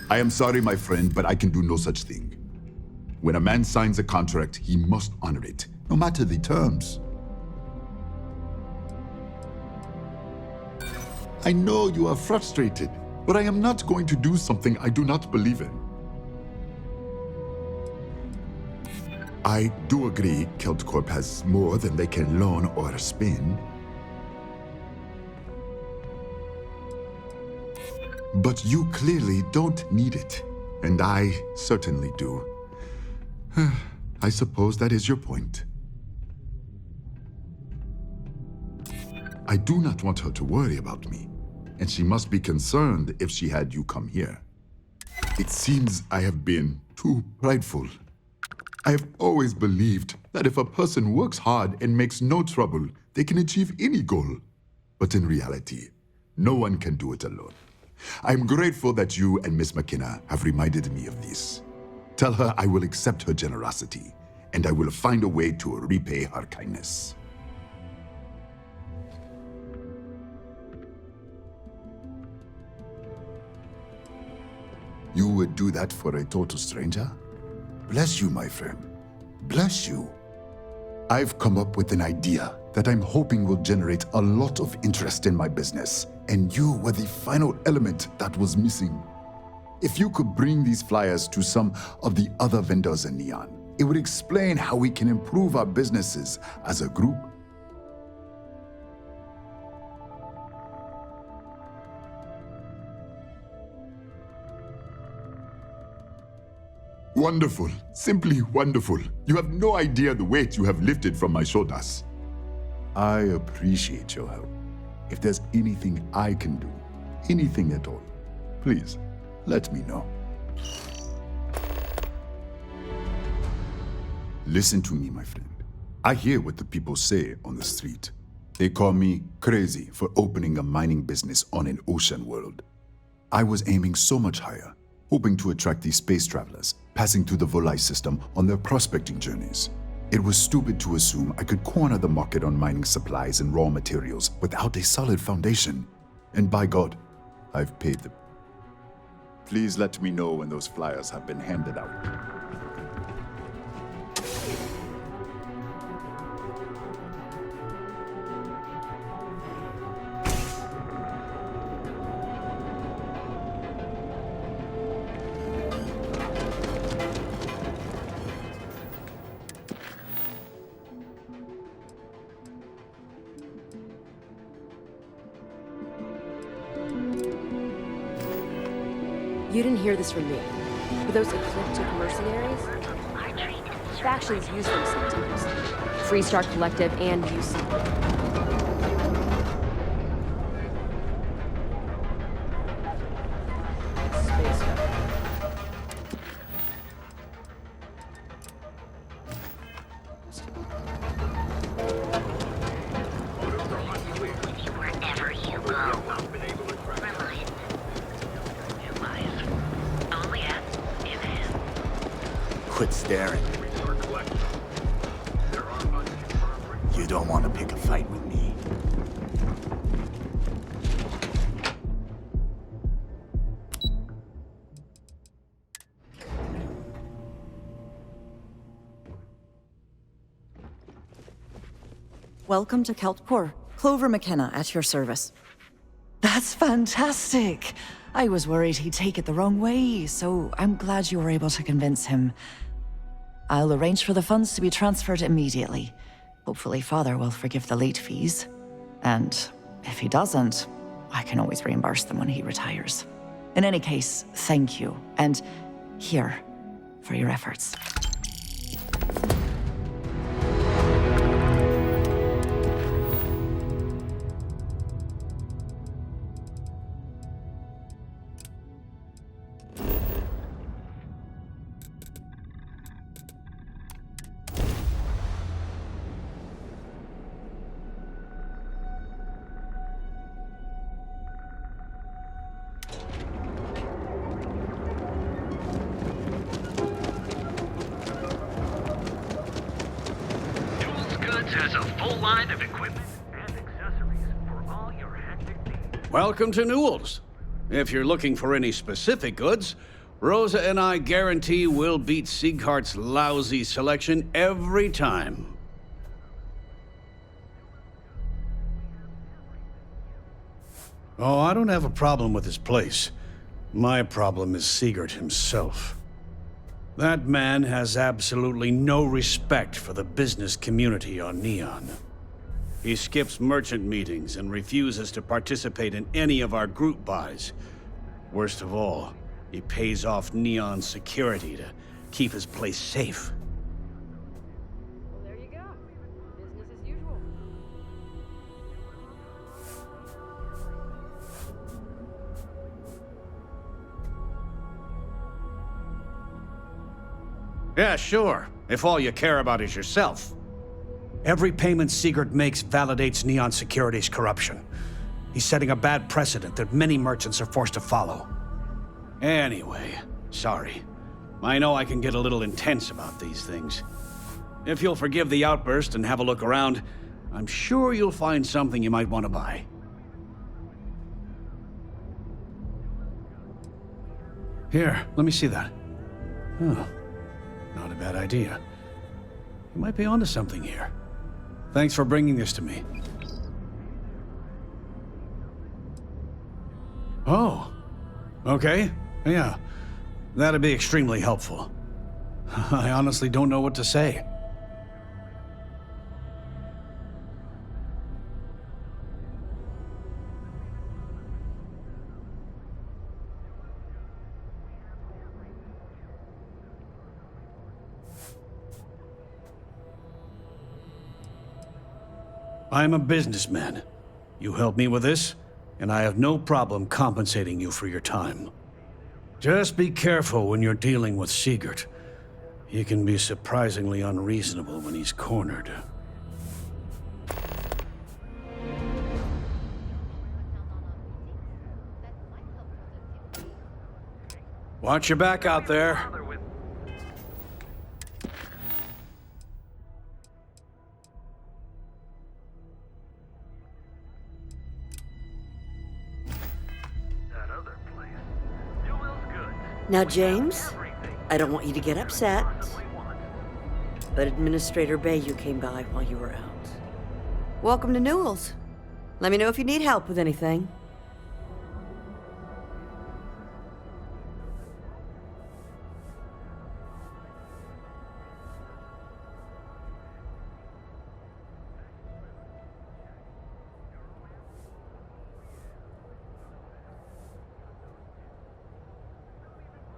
I am sorry, my friend, but I can do no such thing. When a man signs a contract, he must honor it, no matter the terms. I know you are frustrated, but I am not going to do something I do not believe in. I do agree KeltCorp has more than they can loan or spend. But you clearly don't need it, and I certainly do. I suppose that is your point. I do not want her to worry about me, and she must be concerned if she had you come here. It seems I have been too prideful. I have always believed that if a person works hard and makes no trouble, they can achieve any goal. But in reality, no one can do it alone. I'm grateful that you and Miss McKenna have reminded me of this. Tell her I will accept her generosity, and I will find a way to repay her kindness. You would do that for a total stranger? Bless you, my friend. Bless you. I've come up with an idea that I'm hoping will generate a lot of interest in my business, and you were the final element that was missing. If you could bring these flyers to some of the other vendors in Neon, it would explain how we can improve our businesses as a group. Wonderful. Simply wonderful. You have no idea the weight you have lifted from my shoulders. I appreciate your help. If there's anything I can do, anything at all, please let me know. Listen to me, my friend. I hear what the people say on the street. They call me crazy for opening a mining business on an ocean world. I was aiming so much higher, hoping to attract these space travelers passing through the Volai system on their prospecting journeys. It was stupid to assume I could corner the market on mining supplies and raw materials without a solid foundation. And by God, I've paid them. Please let me know when those flyers have been handed out. You didn't hear this from me. But those ecliptic mercenaries? Factions use them sometimes. Freestar Collective and UC. Space Gun. Wherever you go, remind your life. Only at in Quit staring. You don't want to pick a fight with me. Welcome to Keltport. Clover McKenna at your service. That's fantastic! I was worried he'd take it the wrong way, so I'm glad you were able to convince him. I'll arrange for the funds to be transferred immediately. Hopefully Father will forgive the late fees. And if he doesn't, I can always reimburse them when he retires. In any case, thank you. And here, for your efforts. Has a full line of equipment and accessories for all your hectic needs. Welcome to Newell's. If you're looking for any specific goods, Rosa and I guarantee we'll beat Sieghart's lousy selection every time. Oh, I don't have a problem with his place. My problem is Siegert himself. That man has absolutely no respect for the business community on Neon. He skips merchant meetings and refuses to participate in any of our group buys. Worst of all, he pays off Neon's security to keep his place safe. Well, there you go. Business as usual. Yeah, sure, if all you care about is yourself. Every payment Siegert makes validates Neon Security's corruption. He's setting a bad precedent that many merchants are forced to follow. Anyway, sorry. I know I can get a little intense about these things. If you'll forgive the outburst and have a look around, I'm sure you'll find something you might want to buy. Here, let me see that. Oh. Not a bad idea. You might be onto something here. Thanks for bringing this to me. Oh. Okay. Yeah. That'd be extremely helpful. I honestly don't know what to say. I'm a businessman. You help me with this, and I have no problem compensating you for your time. Just be careful when you're dealing with Siegert. He can be surprisingly unreasonable when he's cornered. Watch your back out there. Now, James, I don't want you to get upset, but Administrator Bayou came by while you were out. Welcome to Newell's. Let me know if you need help with anything.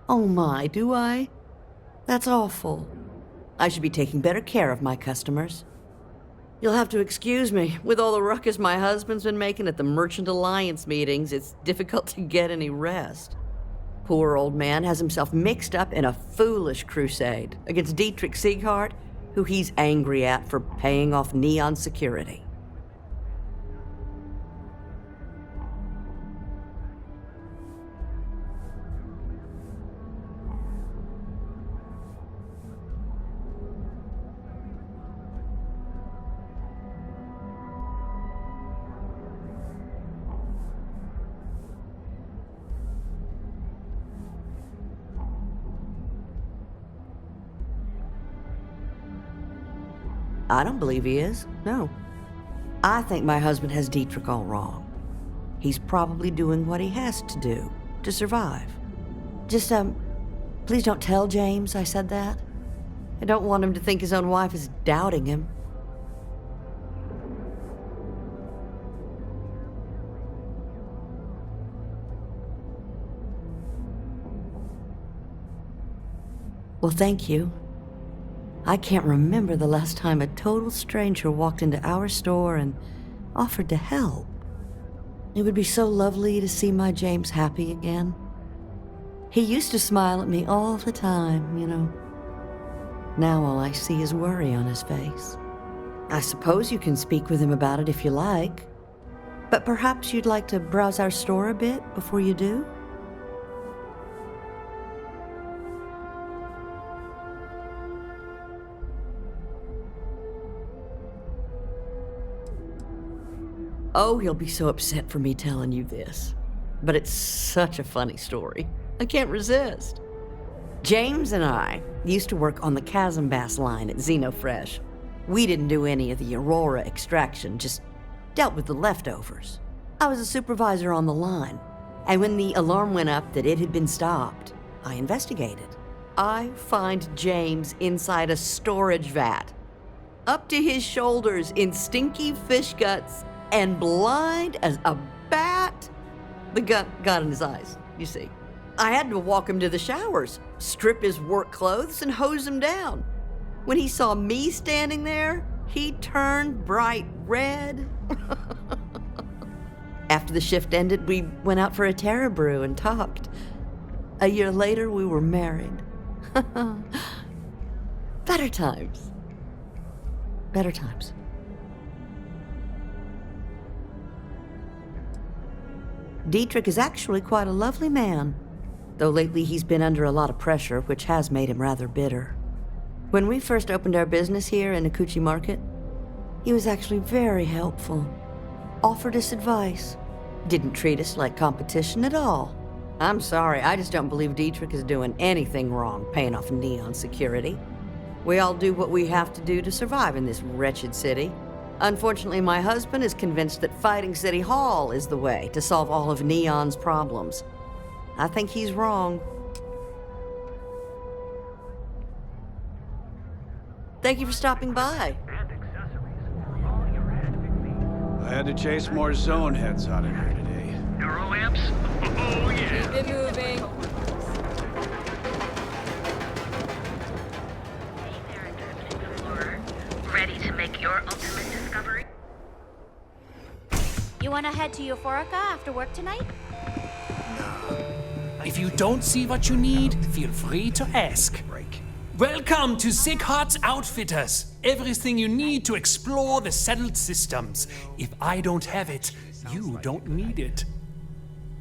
Oh my, do I? That's awful. I should be taking better care of my customers. You'll have to excuse me. With all the ruckus my husband's been making at the Merchant Alliance meetings, it's difficult to get any rest. Poor old man has himself mixed up in a foolish crusade against Dietrich Sieghart, who he's angry at for paying off Neon security. I don't believe he is, no. I think my husband has Dietrich all wrong. He's probably doing what he has to do to survive. Just, please don't tell James I said that. I don't want him to think his own wife is doubting him. Well, thank you. I can't remember the last time a total stranger walked into our store and offered to help. It would be so lovely to see my James happy again. He used to smile at me all the time, you know. Now all I see is worry on his face. I suppose you can speak with him about it if you like. But perhaps you'd like to browse our store a bit before you do? Oh, he'll be so upset for me telling you this. But it's such a funny story. I can't resist. James and I used to work on the Chasm Bass line at Xenofresh. We didn't do any of the Aurora extraction, just dealt with the leftovers. I was a supervisor on the line, and when the alarm went up that it had been stopped, I investigated. I find James inside a storage vat, up to his shoulders in stinky fish guts, and blind as a bat. The gut got in his eyes, you see. I had to walk him to the showers, strip his work clothes, and hose him down. When he saw me standing there, he turned bright red. After the shift ended, we went out for a Terra brew and talked. A year later, we were married. Better times. Better times. Dietrich is actually quite a lovely man, though lately he's been under a lot of pressure, which has made him rather bitter. When we first opened our business here in Akuchi Market, he was actually very helpful. Offered us advice. Didn't treat us like competition at all. I'm sorry, I just don't believe Dietrich is doing anything wrong paying off Neon security. We all do what we have to do to survive in this wretched city. Unfortunately, my husband is convinced that fighting City Hall is the way to solve all of Neon's problems. I think he's wrong. Thank you for stopping by. I had to chase more zone heads out of here today. Neuroamps? Oh, yeah. Keep it moving. Ready to make your ultimate discovery? You wanna head to Euphorica after work tonight? If you don't see what you need, feel free to ask. Welcome to Sieghart's Outfitters. Everything you need to explore the settled systems. If I don't have it, you don't need it.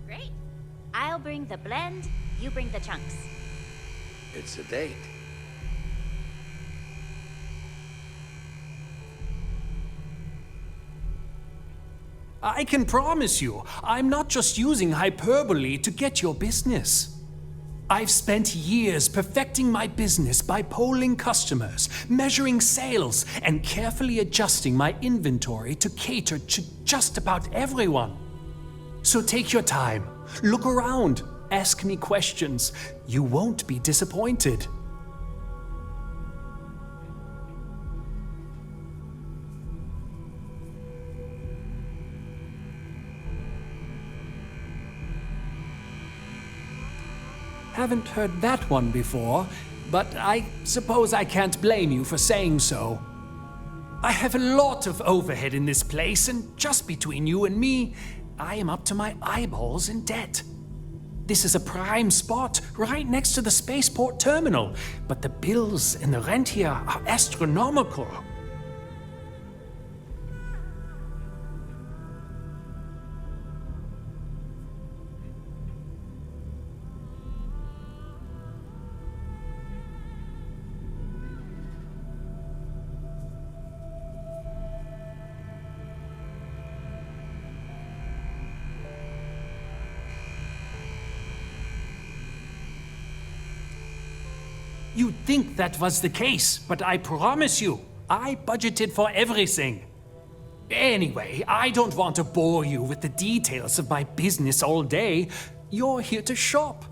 Great. I'll bring the blend, you bring the chunks. It's a date. I can promise you, I'm not just using hyperbole to get your business. I've spent years perfecting my business by polling customers, measuring sales, and carefully adjusting my inventory to cater to just about everyone. So take your time, look around, ask me questions. You won't be disappointed. Haven't heard that one before, but I suppose I can't blame you for saying so. I have a lot of overhead in this place, and just between you and me, I am up to my eyeballs in debt. This is a prime spot, right next to the spaceport terminal, but the bills and the rent here are astronomical. You'd think that was the case, but I promise you, I budgeted for everything. Anyway, I don't want to bore you with the details of my business all day. You're here to shop.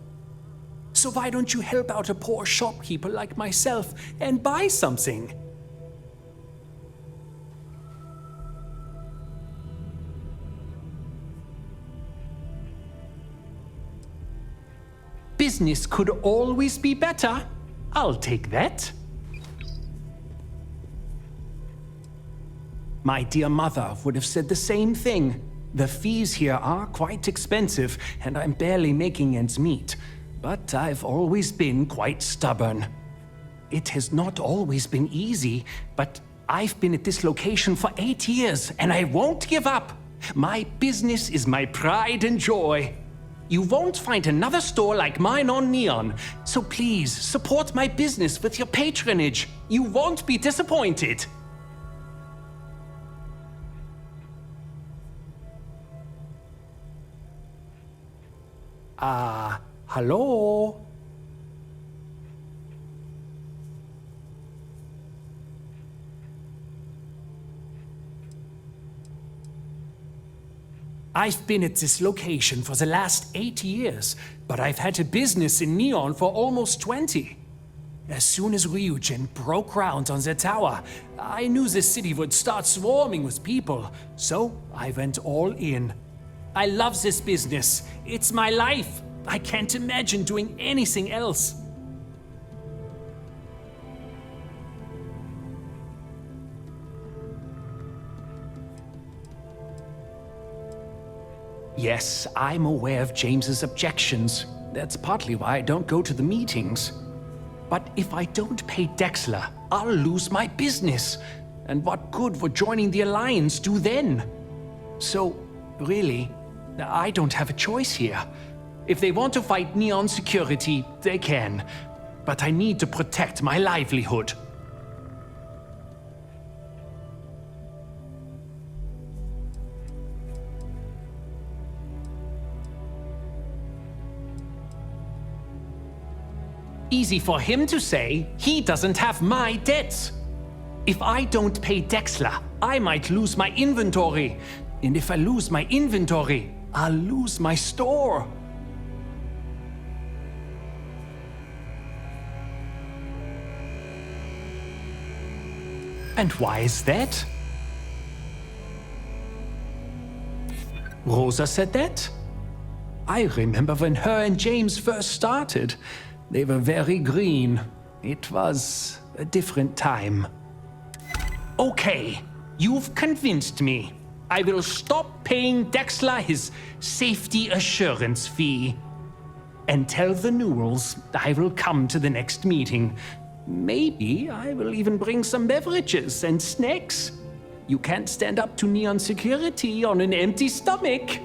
So why don't you help out a poor shopkeeper like myself and buy something? Business could always be better. I'll take that. My dear mother would have said the same thing. The fees here are quite expensive, and I'm barely making ends meet. But I've always been quite stubborn. It has not always been easy, but I've been at this location for 8 years, and I won't give up. My business is my pride and joy. You won't find another store like mine on Neon, so please support my business with your patronage. You won't be disappointed. Hello? I've been at this location for the last 8 years, but I've had a business in Neon for almost 20. As soon as Ryujin broke ground on the tower, I knew the city would start swarming with people, so I went all in. I love this business. It's my life. I can't imagine doing anything else. Yes, I'm aware of James's objections. That's partly why I don't go to the meetings. But if I don't pay Dexler, I'll lose my business. And what good would joining the Alliance do then? So, really, I don't have a choice here. If they want to fight Neon security, they can. But I need to protect my livelihood. Easy for him to say, he doesn't have my debts. If I don't pay Dexler, I might lose my inventory. And if I lose my inventory, I'll lose my store. And why is that? Rosa said that? I remember when her and James first started. They were very green. It was a different time. Okay, you've convinced me. I will stop paying Dexler his safety assurance fee. And tell the Newells I will come to the next meeting. Maybe I will even bring some beverages and snacks. You can't stand up to Neon security on an empty stomach.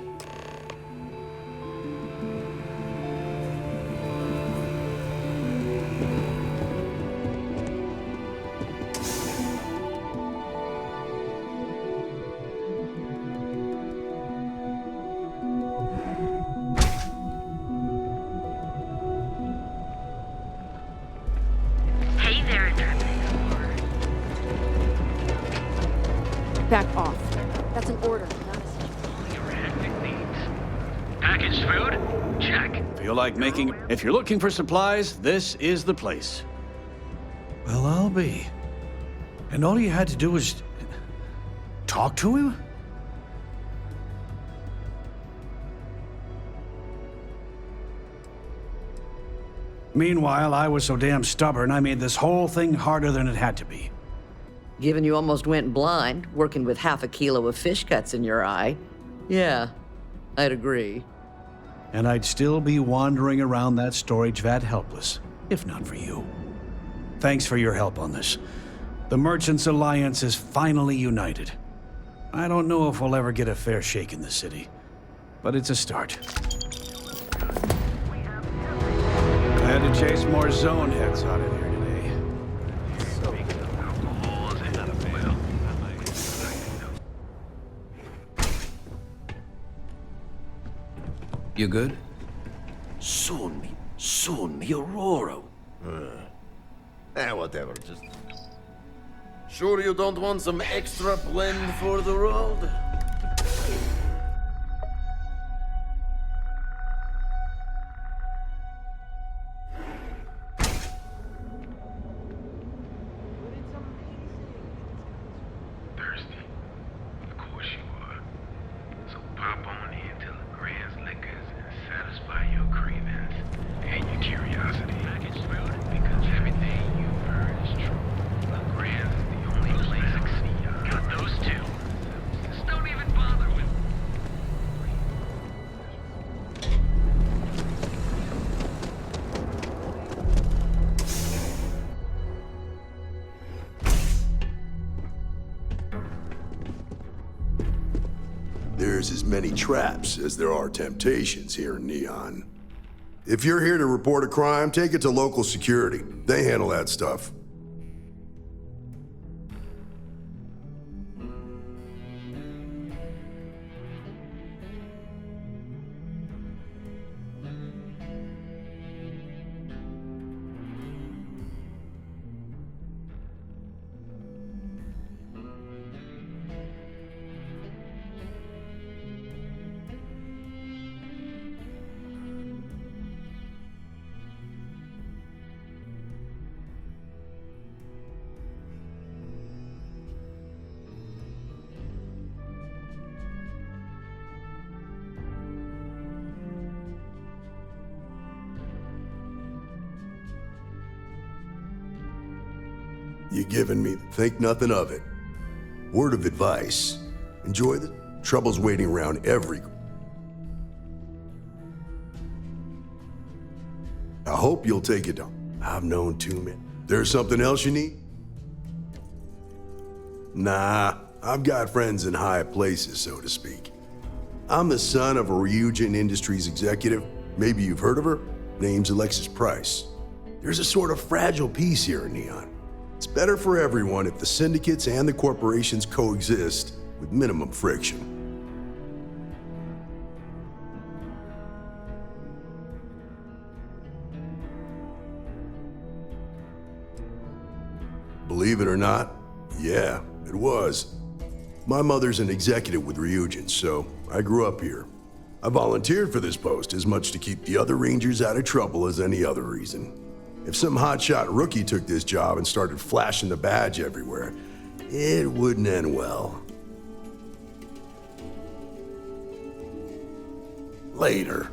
Back off. That's an order, not a Packaged food? Check. Feel like making... If you're looking for supplies, this is the place. Well, I'll be. And all you had to do was... talk to him? Meanwhile, I was so damn stubborn, I made this whole thing harder than it had to be. Given you almost went blind, working with half a kilo of fish cuts in your eye. Yeah, I'd agree. And I'd still be wandering around that storage vat helpless, if not for you. Thanks for your help on this. The Merchants Alliance is finally united. I don't know if we'll ever get a fair shake in the city, but it's a start. I had to chase more zone heads out of here today. You good? Soon, mi Aurora. Whatever, just... Sure you don't want some extra blend for the road? Thirsty? Of course you are. So pop on in to LeGrand's Liquors and satisfy your cravings and your curiosity. Packaged food? Because everything you've heard is true. LeGrand's is the only place I see y'all. Got those two. Just don't even bother with There's as many traps as there are temptations here in Neon. If you're here to report a crime, take it to local security. They handle that stuff. You giving me, think nothing of it. Word of advice, enjoy the troubles waiting around every... I hope you'll take it on. I've known too many. There's something else you need? Nah, I've got friends in high places, so to speak. I'm the son of a Ryujin Industries executive. Maybe you've heard of her? Name's Alexis Price. There's a sort of fragile peace here in Neon. It's better for everyone if the syndicates and the corporations coexist with minimum friction. Believe it or not, yeah, it was. My mother's an executive with Ryujin, so I grew up here. I volunteered for this post as much to keep the other Rangers out of trouble as any other reason. If some hotshot rookie took this job and started flashing the badge everywhere, it wouldn't end well. Later.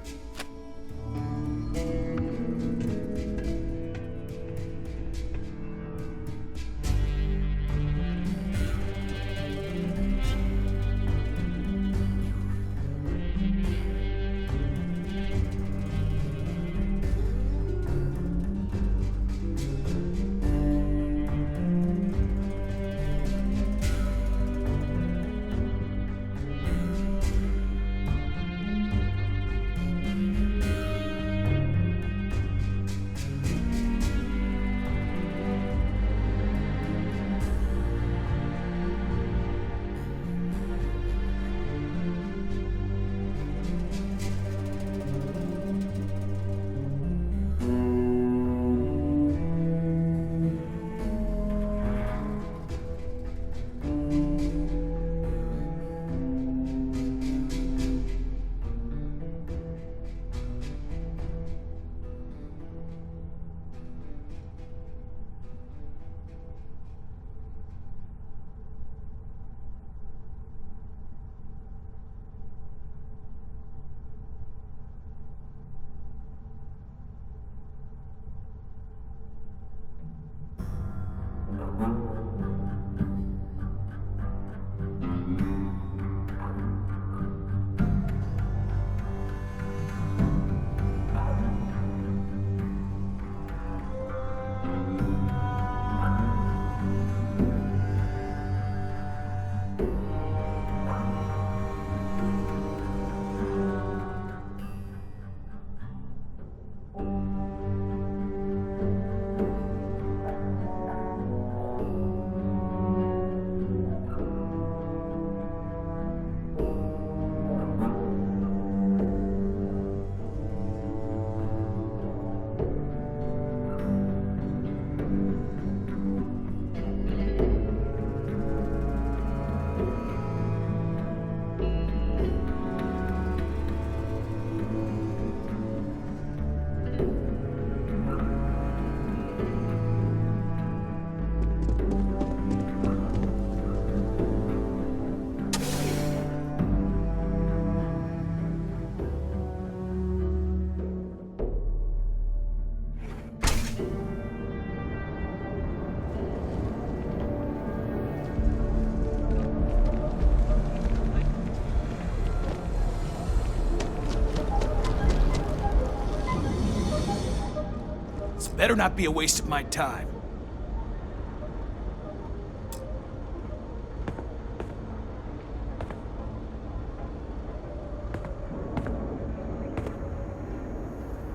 Better not be a waste of my time.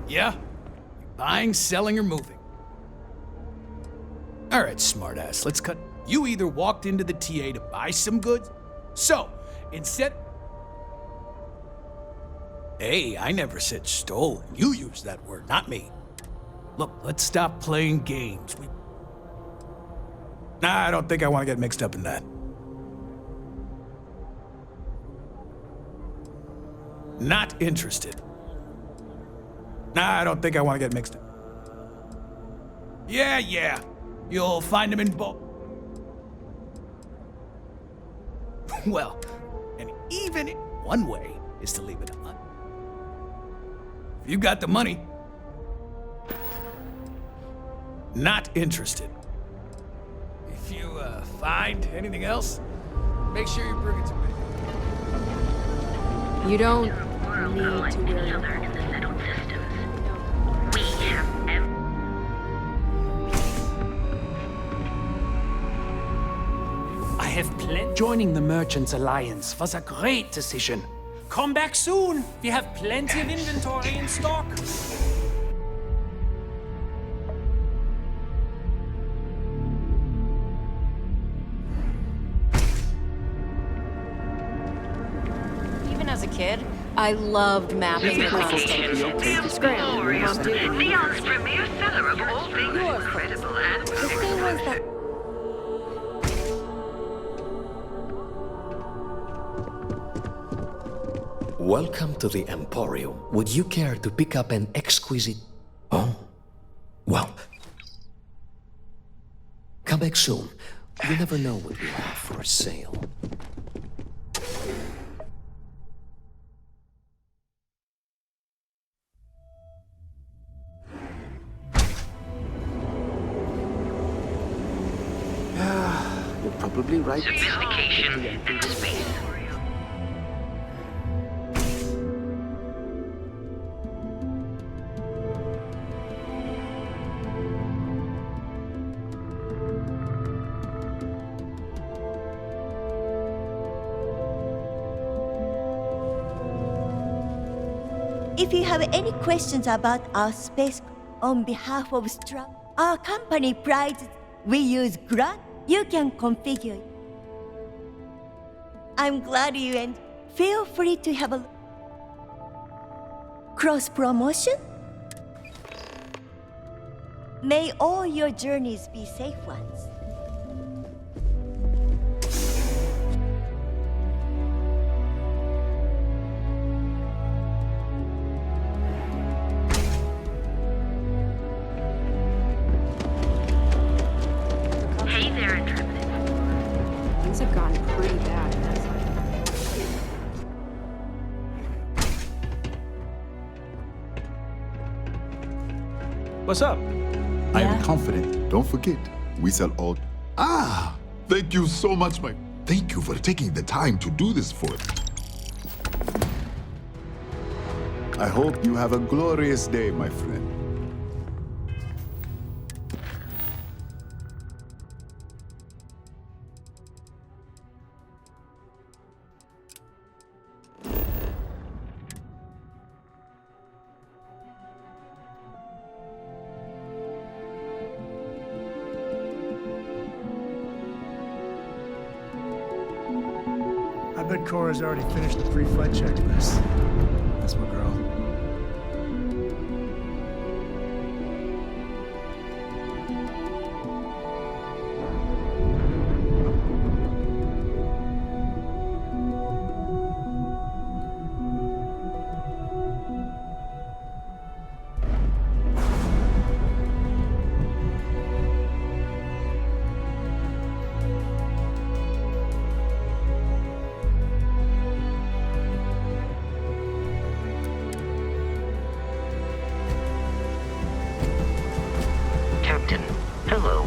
Yeah? Buying, selling, or moving? Alright, smartass, let's cut. You either walked into the TA to buy some goods, so, instead... Hey, I never said stolen. You used that word, not me. Look, let's stop playing games. Nah, I don't think I want to get mixed up in that. Not interested. Nah, I don't think I want to get mixed up. Yeah. You'll find them in Well, and even one way is to leave it on. If you got the money. Not interested. If you find anything else, make sure you bring it to me. You don't need to worry. Other in the settled systems. We have I have plenty. Joining the Merchants Alliance was a great decision. Come back soon. We have plenty of inventory in stock. As a kid, I loved mapping the constellations. Scram, Mom, dude. Neon's premier seller of all things incredible and The thing was that Welcome to the Emporium. Would you care to pick up an exquisite... Oh, well. Come back soon. You never know what we have for sale. You're probably right. sophistication and space. If you have any questions about our space on behalf of our company prides we use Grunt, you can configure it. I'm glad you and feel free to have a cross promotion. May all your journeys be safe ones. Hey there, Intrepid. things have gone pretty bad. What's up? I am confident. Don't forget, we sell all Ah, thank you so much, my... Thank you for taking the time to do this for me. I hope you have a glorious day, my friend. I bet Cora's already finished the pre-flight checklist. That's my girl. Captain, hello.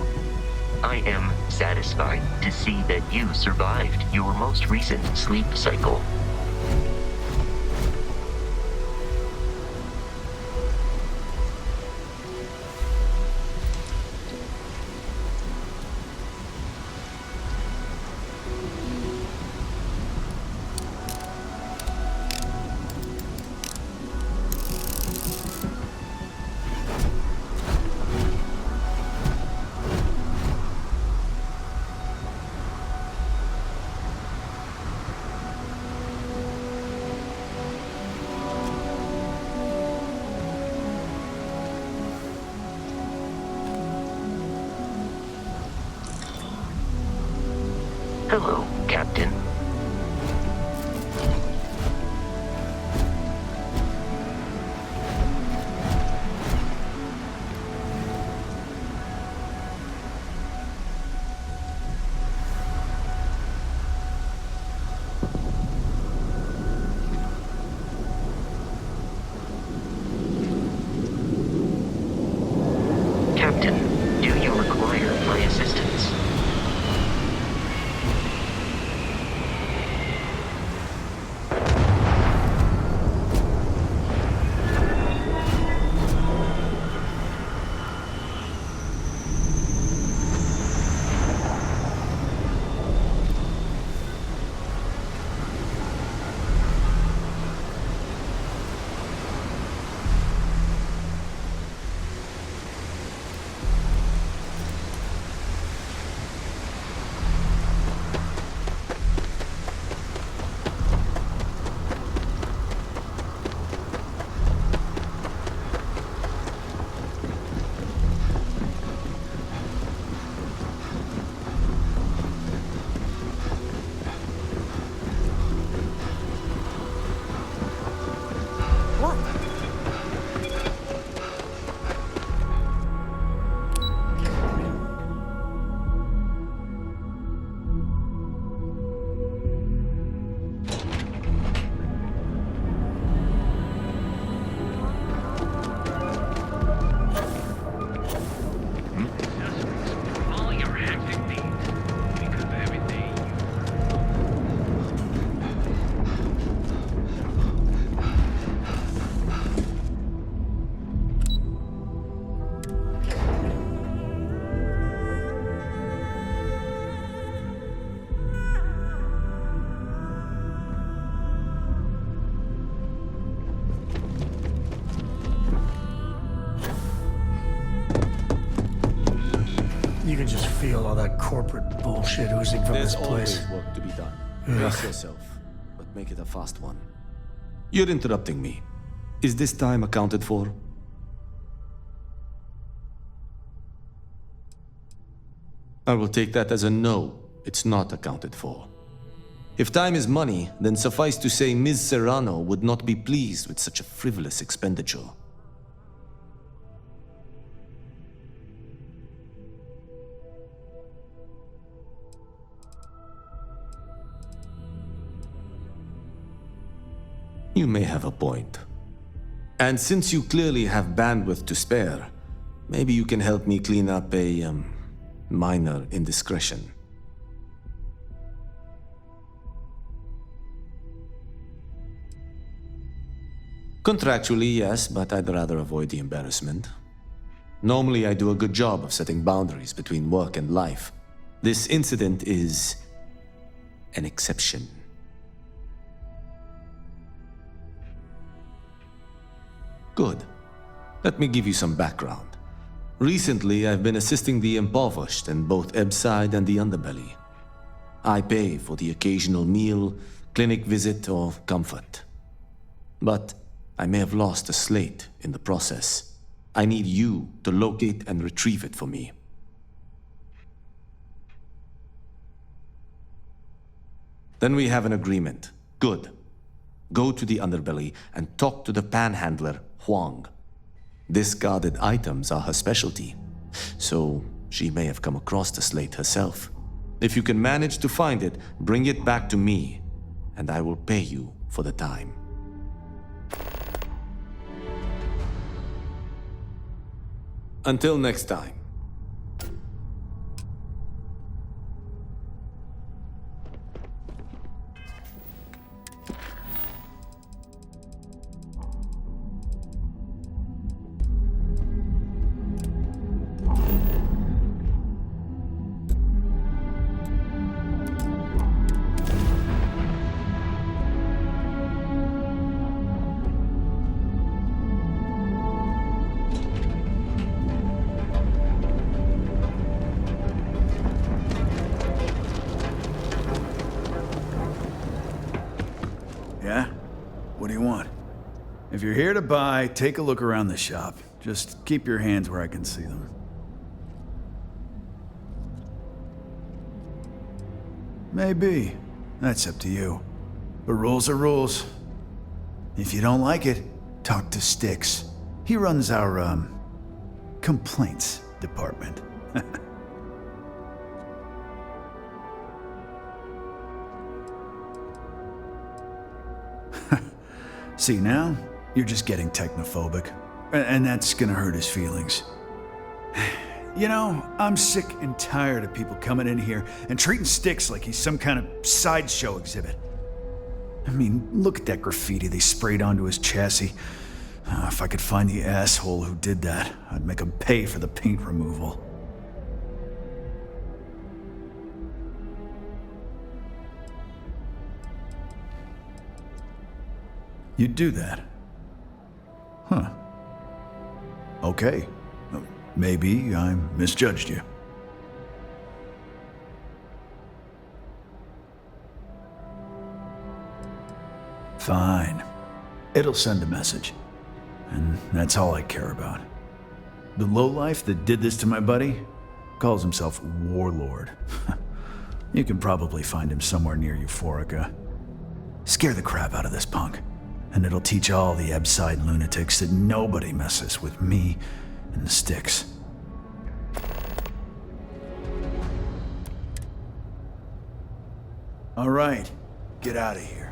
I am satisfied to see that you survived your most recent sleep cycle. Hello, Captain. Captain, do you require my assistance? You can just feel all that corporate bullshit oozing from There's this place. always work to be done. Ugh. Brace yourself, but make it a fast one. You're interrupting me. Is this time accounted for? I will take that as a no. It's not accounted for. If time is money, then suffice to say Ms. Serrano would not be pleased with such a frivolous expenditure. You may have a point. And since you clearly have bandwidth to spare, maybe you can help me clean up a, minor indiscretion. Contractually, yes, but I'd rather avoid the embarrassment. Normally, I do a good job of setting boundaries between work and life. This incident is an exception. Good. Let me give you some background. Recently, I've been assisting the impoverished in both Ebside and the underbelly. I pay for the occasional meal, clinic visit, or comfort. But I may have lost a slate in the process. I need you to locate and retrieve it for me. Then we have an agreement. Good. Go to the underbelly and talk to the panhandler, Huang. Discarded items are her specialty, so she may have come across the slate herself. If you can manage to find it, bring it back to me, and I will pay you for the time. Until next time. Yeah? What do you want? If you're here to buy, take a look around the shop. Just keep your hands where I can see them. Maybe. That's up to you. But rules are rules. If you don't like it, talk to Styx. He runs our, complaints department. See, now, you're just getting technophobic. And that's gonna hurt his feelings. You know, I'm sick and tired of people coming in here and treating Styx like he's some kind of sideshow exhibit. I mean, look at that graffiti they sprayed onto his chassis. If I could find the asshole who did that, I'd make him pay for the paint removal. You'd do that? Huh. Okay. Maybe I misjudged you. Fine. It'll send a message. And that's all I care about. The lowlife that did this to my buddy calls himself Warlord. You can probably find him somewhere near Euphorica. Scare the crap out of this punk, and it'll teach all the Ebside lunatics that nobody messes with me and the Styx. All right, get out of here.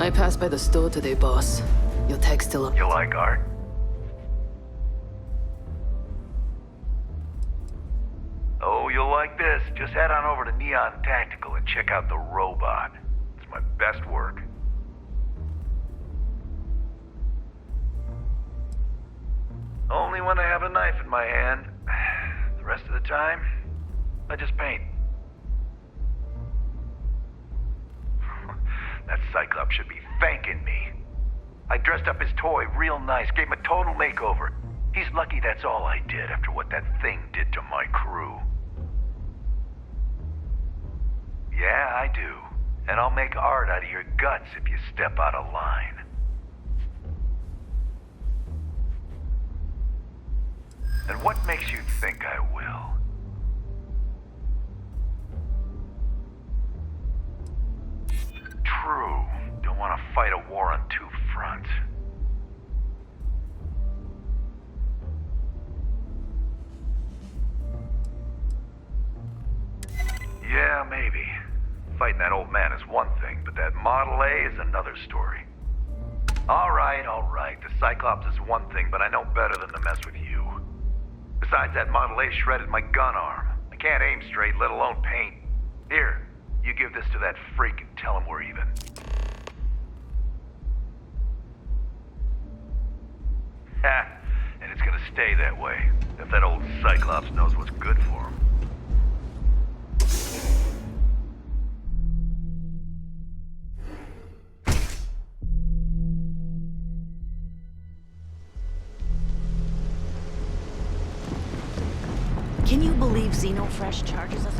I passed by the store today, boss. Your tag's still up. You like art? Oh, you'll like this. Just head on over to Neon Tactical and check out the robot. It's my best work. Only when I have a knife in my hand. The rest of the time, I just paint. That Cyclops should be thanking me. I dressed up his toy real nice, gave him a total makeover. He's lucky that's all I did after what that thing did to my crew. Yeah, I do. And I'll make art out of your guts if you step out of line. And what makes you think I will? True. Don't want to fight a war on two fronts. Yeah, maybe. Fighting that old man is one thing, but that Model A is another story. All right. The Cyclops is one thing, but I know better than to mess with you. Besides, that Model A shredded my gun arm. I can't aim straight, let alone paint. Here, you give this to that freak and tell him we're even. Ha! And it's gonna stay that way, if that old Cyclops knows what's good for him. Can you believe Xenofresh charges us?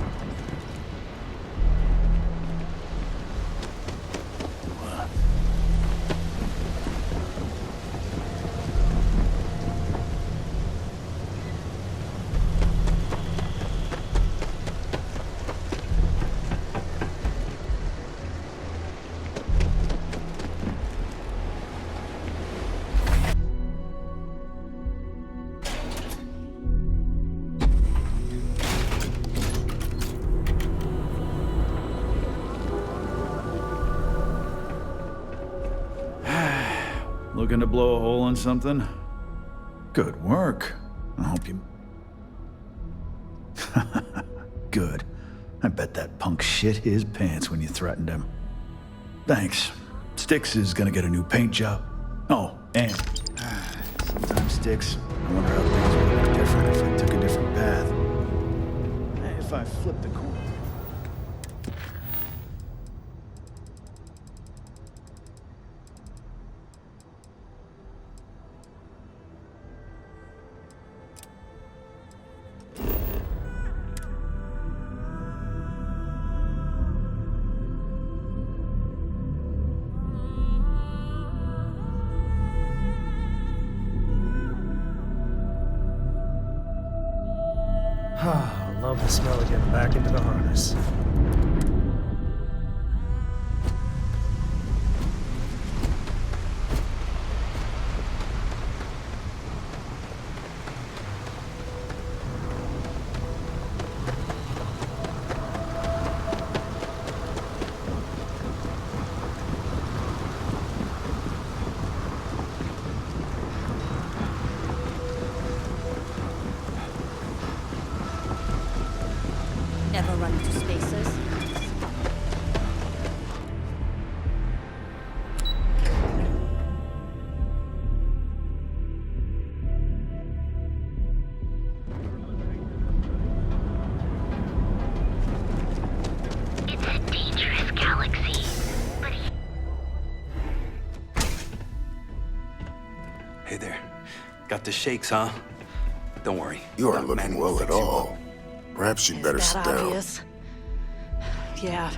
Looking to blow a hole in something? Good work. I hope you... Good. I bet that punk shit his pants when you threatened him. Thanks. Styx is gonna get a new paint job. Oh, and... sometimes Styx, I wonder how things would look different if I took a different path. If I flipped the corner. Love the smell of getting back into the harness. Never run into spaces. It's a dangerous galaxy, but Hey there. Got the shakes, huh? Don't worry. You aren't looking well at all. Perhaps you'd better sit down. Obvious? Yeah,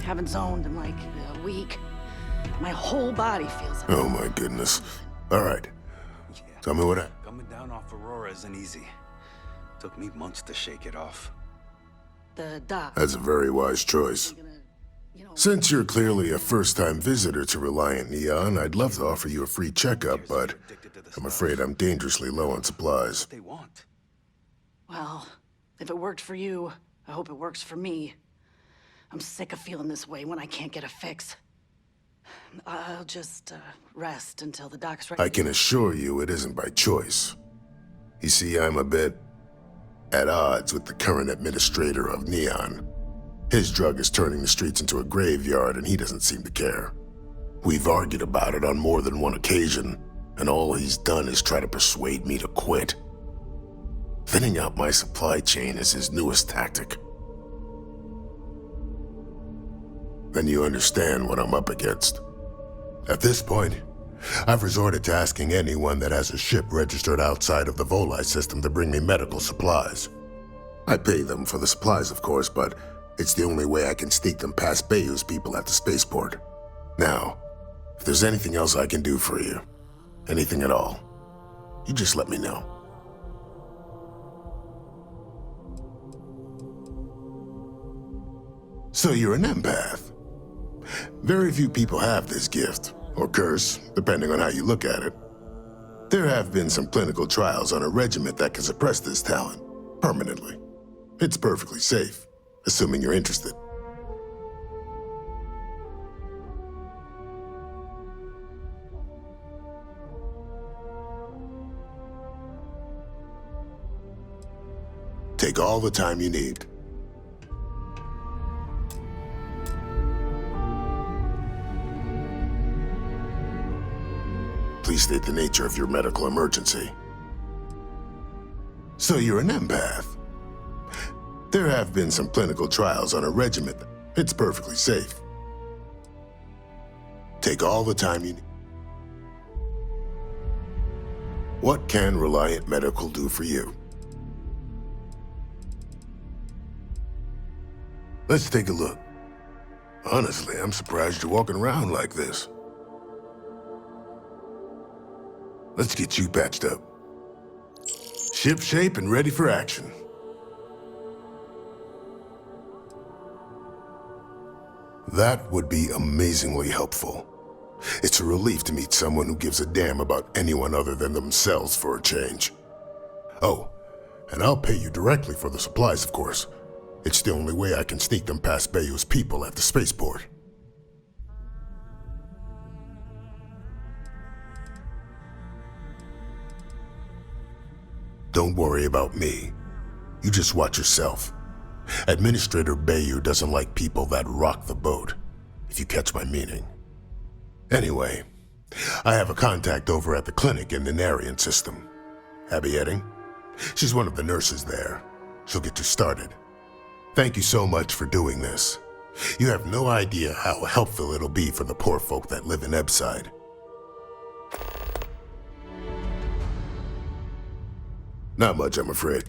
haven't zoned in like a week. My whole body feels... Oh my goodness. All right. Tell me what I... Coming down off Aurora isn't easy. Took me months to shake it off. The doc. That's a very wise choice. Since you're clearly a first-time visitor to Reliant Neon, I'd love to offer you a free checkup, but I'm afraid I'm dangerously low on supplies. Well, if it worked for you, I hope it works for me. I'm sick of feeling this way when I can't get a fix. I'll just rest until the doc's ready. I can assure you it isn't by choice. You see, I'm a bit at odds with the current administrator of Neon. His drug is turning the streets into a graveyard, and he doesn't seem to care. We've argued about it on more than one occasion, and all he's done is try to persuade me to quit. Thinning out my supply chain is his newest tactic. Then you understand what I'm up against. At this point, I've resorted to asking anyone that has a ship registered outside of the Volai system to bring me medical supplies. I pay them for the supplies, of course, but it's the only way I can sneak them past Bayou's people at the spaceport. Now, if there's anything else I can do for you, anything at all, you just let me know. So you're an empath. Very few people have this gift, or curse, depending on how you look at it. There have been some clinical trials on a regiment that can suppress this talent, permanently. It's perfectly safe, assuming you're interested. Take all the time you need. Please state the nature of your medical emergency. So you're an empath. There have been some clinical trials on a regiment. It's perfectly safe. Take all the time you need. What can Reliant Medical do for you? Let's take a look. Honestly, I'm surprised you're walking around like this. Let's get you patched up. Ship shape and ready for action. That would be amazingly helpful. It's a relief to meet someone who gives a damn about anyone other than themselves for a change. Oh, and I'll pay you directly for the supplies, of course. It's the only way I can sneak them past Bayou's people at the spaceport. Don't worry about me. You just watch yourself. Administrator Bayou doesn't like people that rock the boat, if you catch my meaning. Anyway, I have a contact over at the clinic in the Narian system. Abby Edding? She's one of the nurses there. She'll get you started. Thank you so much for doing this. You have no idea how helpful it'll be for the poor folk that live in Ebside. Not much, I'm afraid.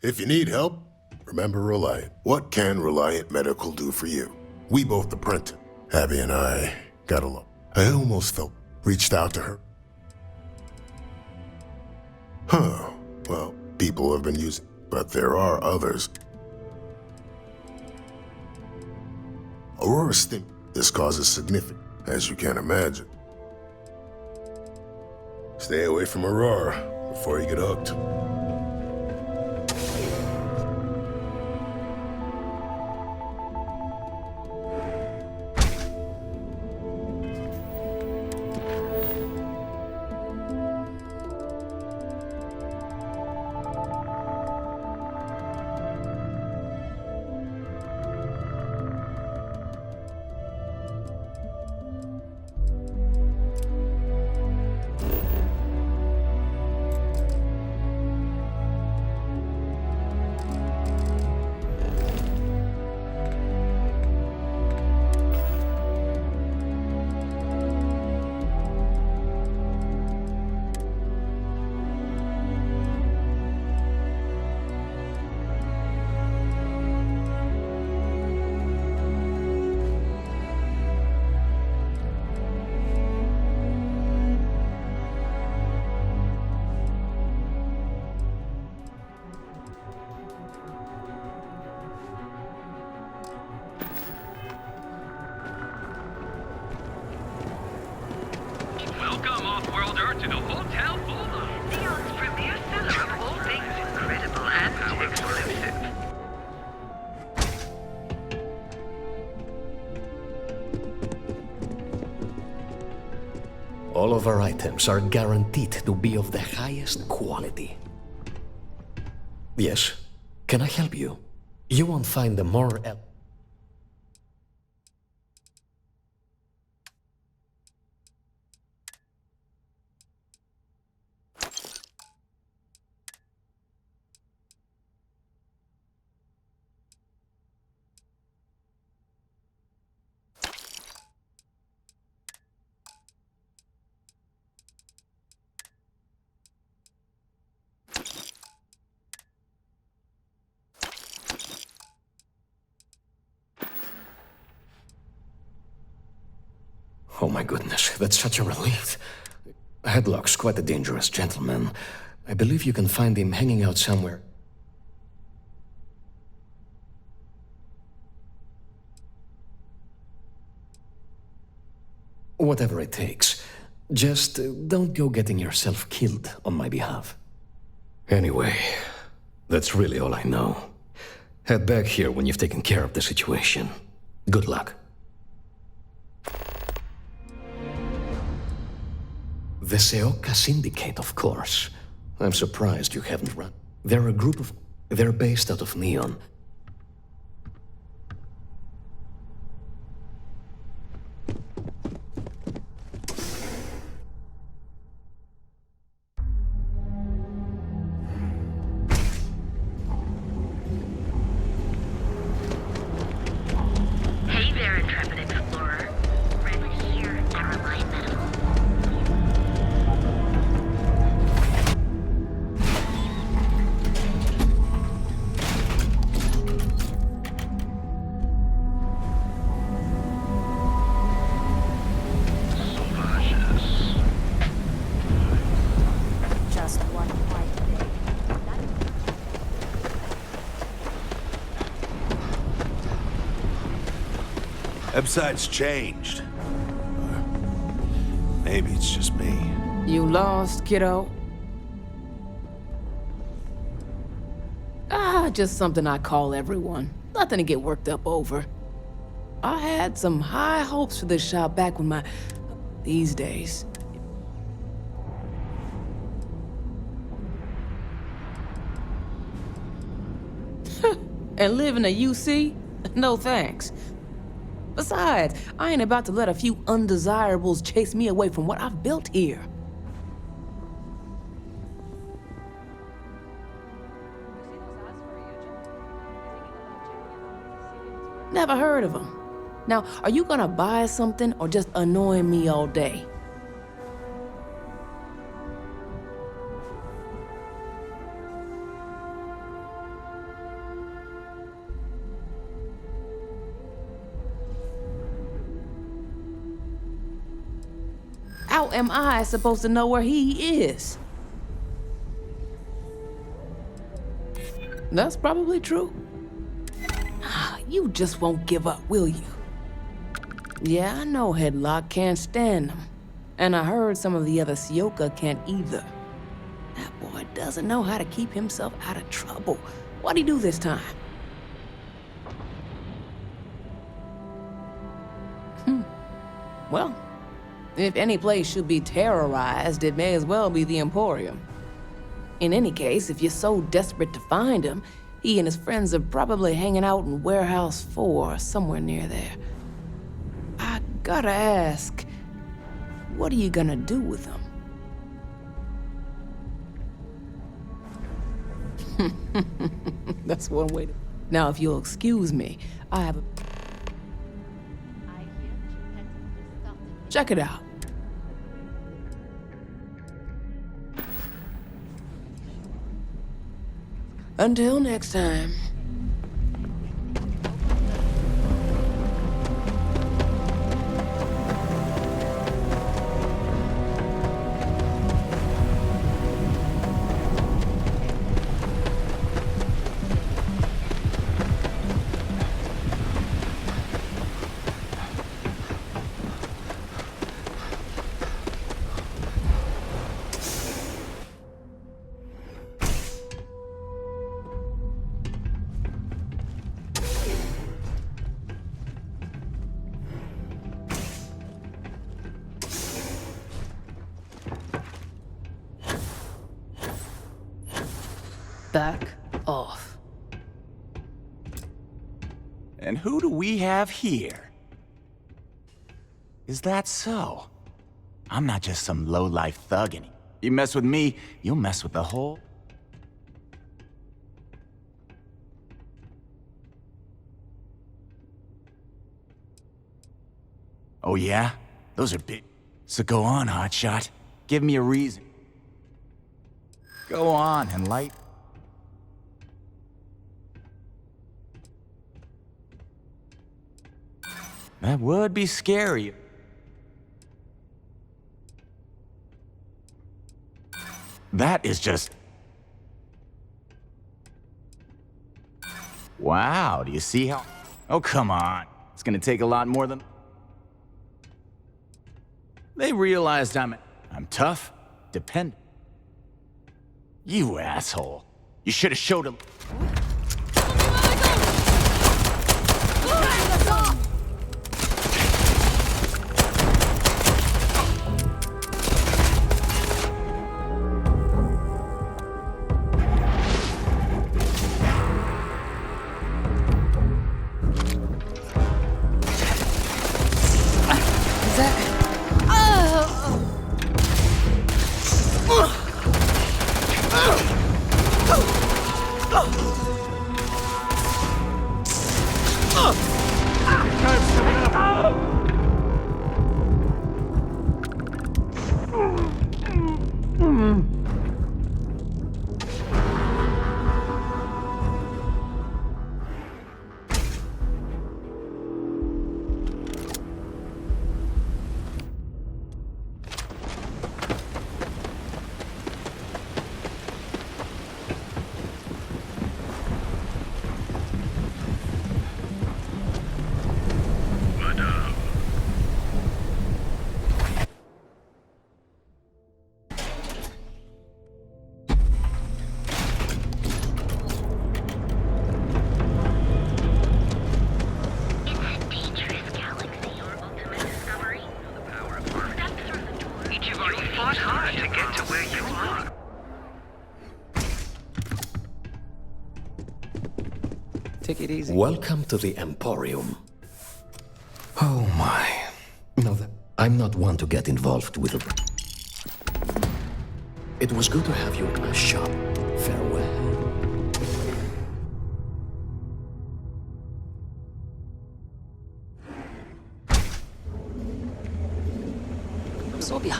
If you need help, remember Reliant. What can Reliant Medical do for you? We both apprentice. Abby and I got along. I almost felt reached out to her. Huh. Well, people have been using, but there are others. Aurora stim. This causes significant, as you can imagine. Stay away from Aurora before you get hooked. All of our items are guaranteed to be of the highest quality. Yes, can I help you? You won't find a more... Oh my goodness, that's such a relief. Headlock's quite a dangerous gentleman. I believe you can find him hanging out somewhere. Whatever it takes. Just don't go getting yourself killed on my behalf. Anyway, that's really all I know. Head back here when you've taken care of the situation. Good luck. The Seoka Syndicate, of course. I'm surprised you haven't run. They're a group of... They're based out of Neon. Hey there, intrepid explorer. Ready here at Caroline Medical. Just one quiet day. Website's changed. Maybe it's just me. You lost, kiddo? Just something I call everyone. Nothing to get worked up over. I had some high hopes for this shop back when my... these days. And live in a UC? No thanks. Besides, I ain't about to let a few undesirables chase me away from what I've built here. Never heard of them. Now, are you gonna buy something or just annoy me all day? How am I supposed to know where he is? That's probably true. You just won't give up, will you? Yeah, I know Headlock can't stand them. And I heard some of the other Seoka can't either. That boy doesn't know how to keep himself out of trouble. What'd he do this time? Well, if any place should be terrorized, it may as well be the Emporium. In any case, if you're so desperate to find him, he and his friends are probably hanging out in Warehouse 4 or somewhere near there. I gotta ask, what are you gonna do with him? That's one way to... Now, if you'll excuse me, I have a... Check it out. Until next time. Back off. And who do we have here? Is that so? I'm not just some low-life thug any. You mess with me, you'll mess with the whole... Oh yeah? Those are big... So go on, hotshot. Give me a reason. Go on and light... That would be scary. That is just... Wow, do you see how... Oh, come on. It's gonna take a lot more than... They realized I'm tough, dependent. You asshole. You should have showed them... Take it easy. Welcome to the Emporium. Oh my. No, I'm not one to get involved with the... It was good to have you at my shop. Farewell. Sobia.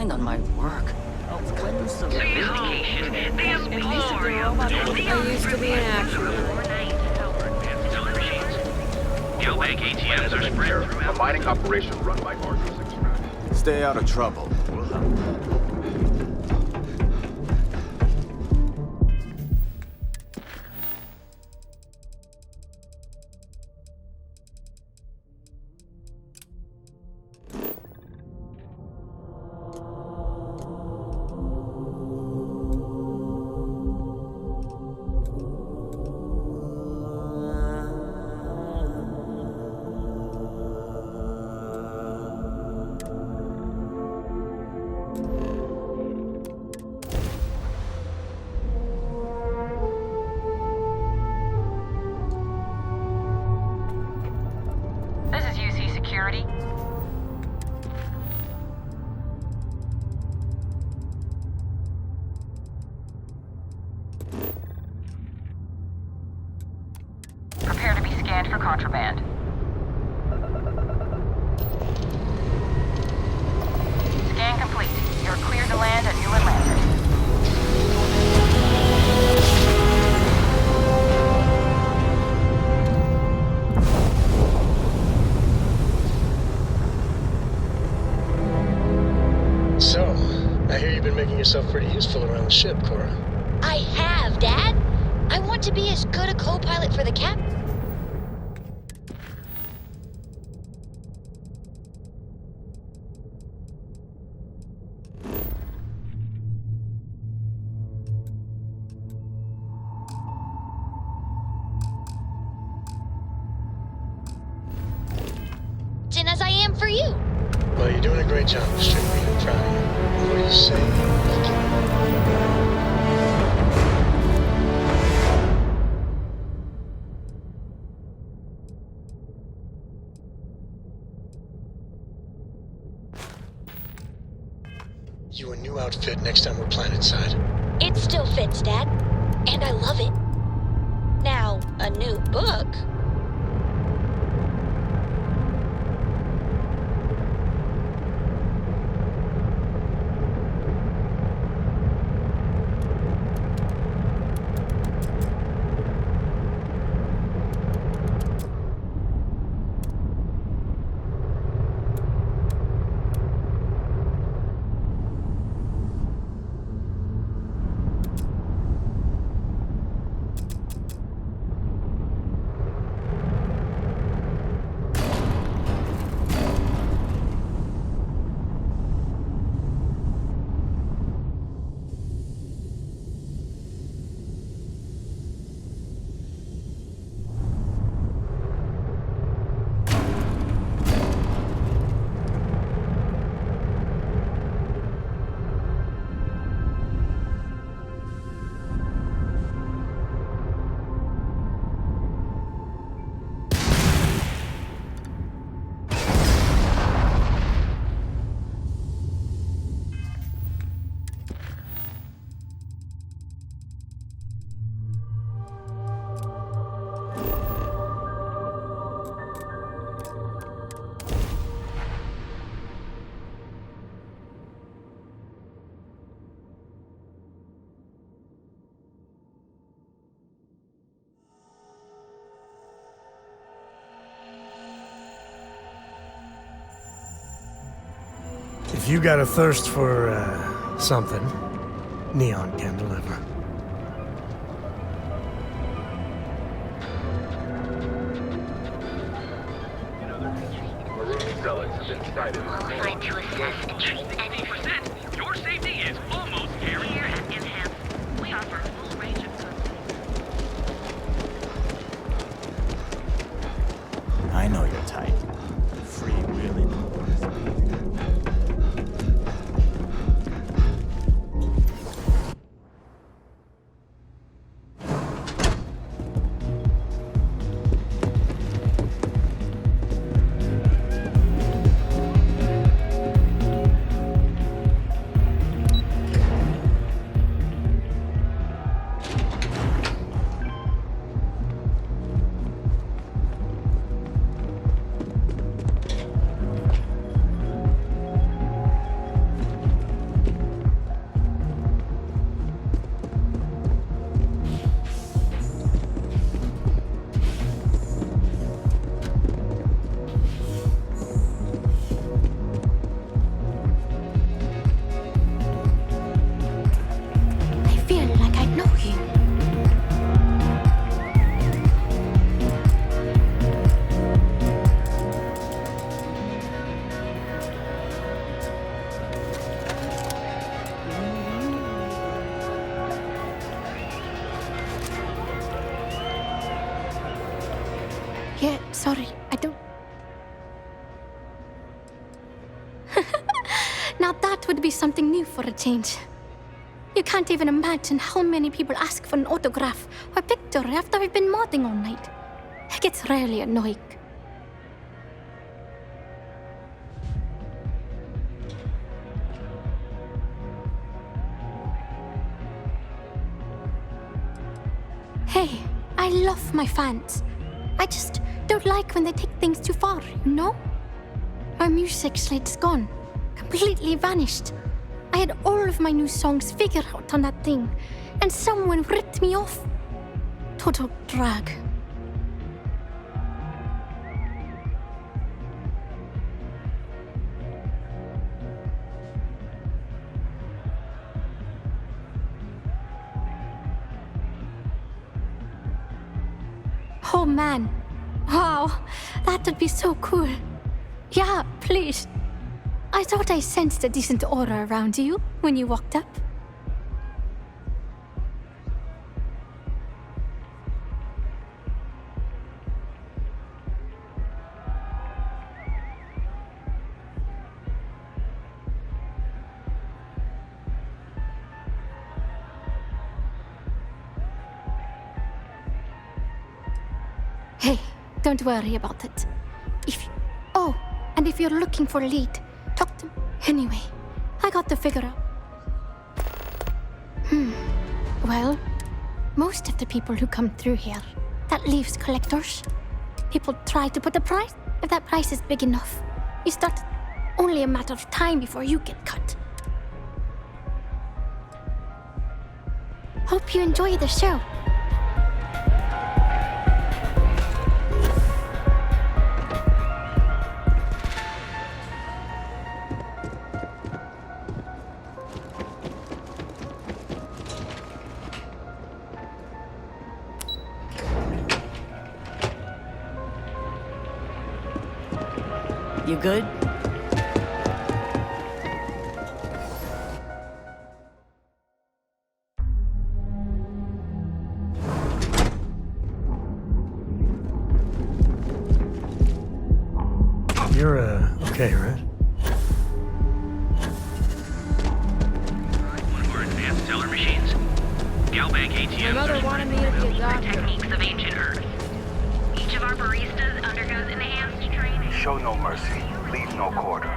On my work. Sophistication. The Emporium. I used to be an action. Geobank ATMs are spread throughout. A mining operation run by Marshall's extract. Stay out of trouble. We'll help. Prepare to be scanned for contraband. Scan complete. You're cleared to land at New Atlantis. So, I hear you've been making yourself pretty useful around the ship, Cora. I have, Dad. I want to be as good a co-pilot for the captain. am for you. Well, you're doing a great job, Strictly. I'm proud of you. What do you say? You a new outfit next time we're planetside. It still fits, Dad. And I love it. Now, a new book. If you got a thirst for, something, Neon can deliver. Qualified to assess and treat any percent. Your safety is almost carrier and enhanced. We offer a full range of goods. I know you're tight. Freewheeling. Yeah, sorry, I don't... Now that would be something new for a change. You can't even imagine how many people ask for an autograph or picture after we've been modding all night. It gets really annoying. Hey, I love my fans. I just don't like when they take things too far, you know? My music slate's gone. Completely vanished. I had all of my new songs figured out on that thing, and someone ripped me off. Total drag. Oh man. Wow, that would be so cool. Yeah, please. I thought I sensed a decent aura around you when you walked up. Hey, don't worry about it. Oh, and if you're looking for a lead, talk to me. Anyway, I got the figure out. Well, most of the people who come through here, that leaves collectors. People try to put a price. If that price is big enough, you start. Only a matter of time before you get cut. Hope you enjoy the show. You good? You're, okay, right? One of our advanced teller machines. Galbank ATMs. My mother wanted me to be a doctor. Techniques of ancient Earth. Each of our baristas undergoes enhanced training. Show no mercy. Leave no quarter.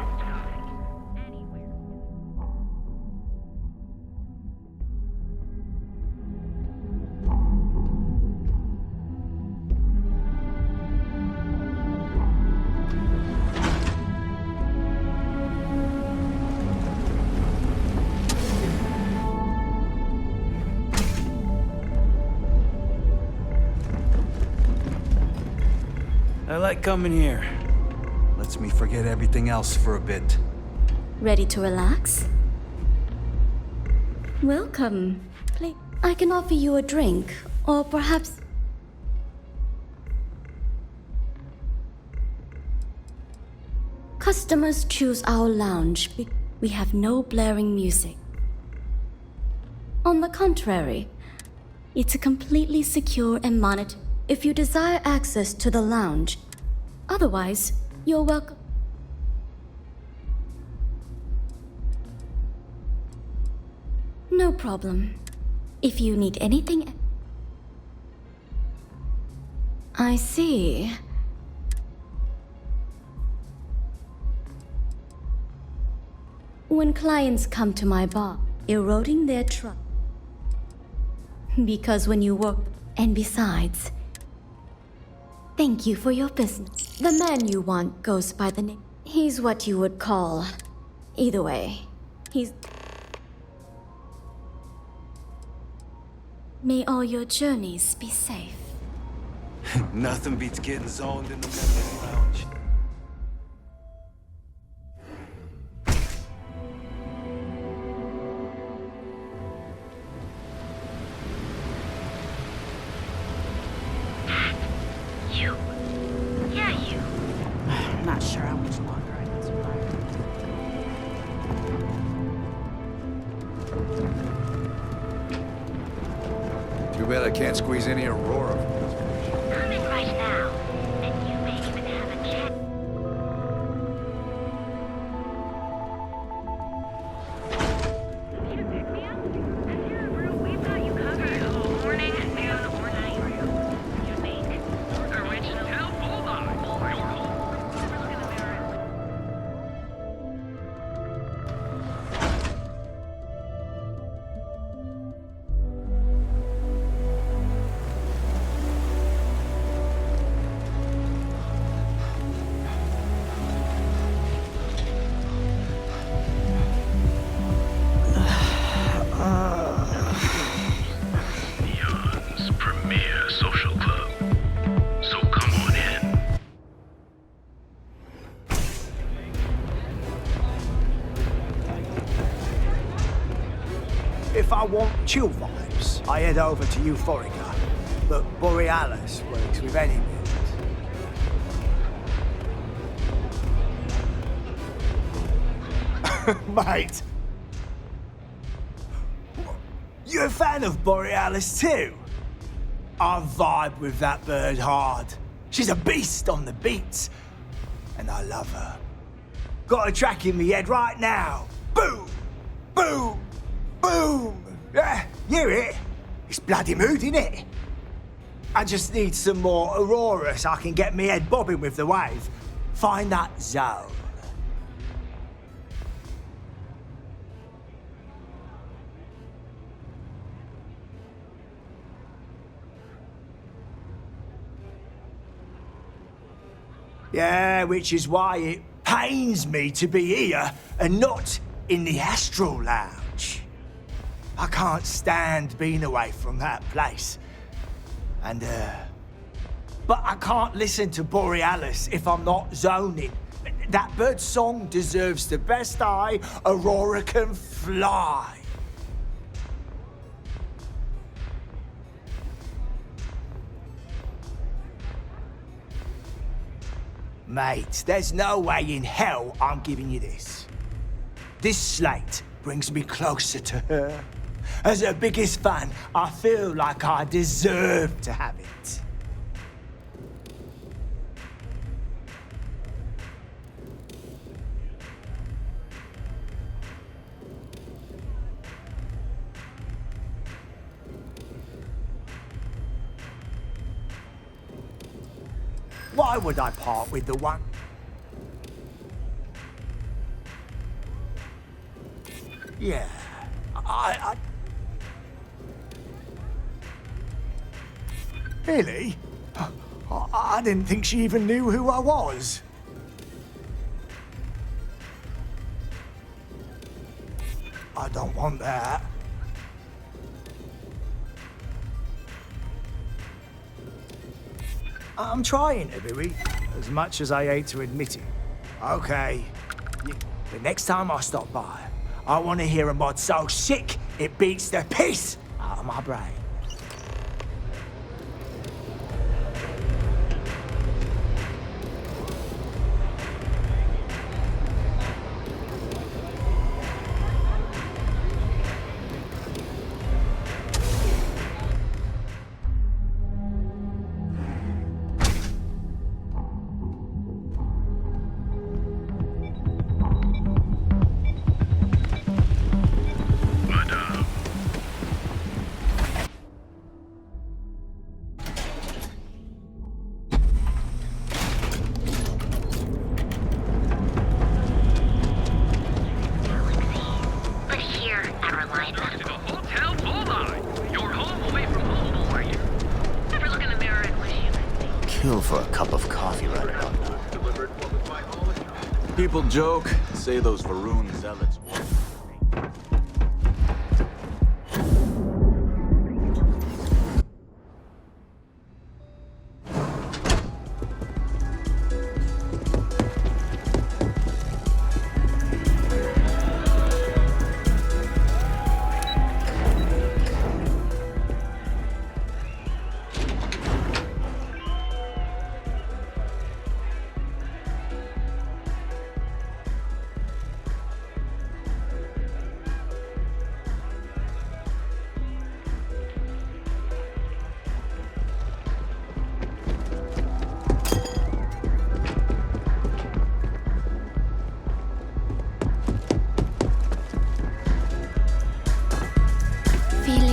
I like coming here. Lets me forget everything else for a bit. Ready to relax? Welcome. Please, I can offer you a drink, or perhaps... Customers choose our lounge. We have no blaring music. On the contrary, it's completely secure and monitored. If you desire access to the lounge, otherwise, you're welcome. No problem. If you need anything... I see. When clients come to my bar, eroding their trust. Because when you work... And besides... Thank you for your business. The man you want goes by the name. He's what you would call... Either way, he's... May all your journeys be safe. Nothing beats getting zoned in the members lounge. You. Yeah, you. I'm not sure how much longer I can survive. Too bad I can't squeeze any Aurora from this. Come in right now, and you may even have a chat. We've got you covered. Morning, noon, or night. Unique. Original. Hold on. Your home. Neon's premier social club. So come on in. If I want chill vibes, I head over to Euphorica, but Borealis works with any bit. Mate, you're a fan of Borealis too? I vibe with that bird hard. She's a beast on the beats, and I love her. Got a track in my head right now. Boom! Boom! Boom! Yeah, hear it? It's bloody mood, innit? I just need some more Aurora so I can get me head bobbing with the wave. Find that zone. Yeah, which is why it pains me to be here and not in the Astral Lounge. I can't stand being away from that place. And, but I can't listen to Borealis if I'm not zoning. That bird's song deserves the best eye Aurora can fly. Mate, there's no way in hell I'm giving you this. This slate brings me closer to her. As her biggest fan, I feel like I deserve to have it. Why would I part with the one? Yeah, I... Really? I didn't think she even knew who I was. I don't want that. I'm trying, Affari, as much as I hate to admit it. Okay, the next time I stop by, I want to hear a mod so sick it beats the piss out of my brain. Kill for a cup of coffee right about now. People joke, say those Varun zealots work.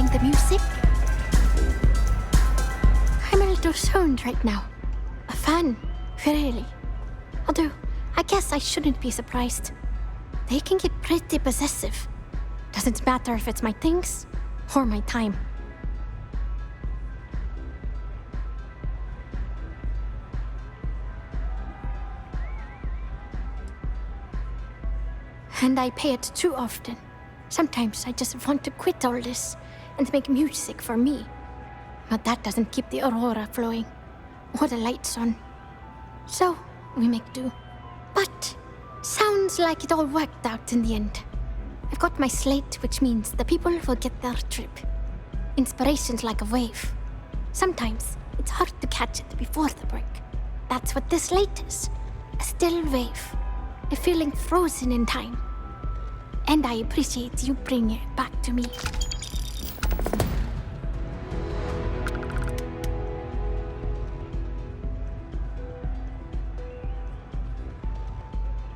The music? I'm a little zoned right now. A fan, really. Although, I guess I shouldn't be surprised. They can get pretty possessive. Doesn't matter if it's my things or my time. And I pay it too often. Sometimes I just want to quit all this and make music for me. But that doesn't keep the aurora flowing, or the lights on. So, we make do. But, sounds like it all worked out in the end. I've got my slate, which means the people will get their trip. Inspiration's like a wave. Sometimes, it's hard to catch it before the break. That's what this slate is. A still wave. A feeling frozen in time. And I appreciate you bringing it back to me.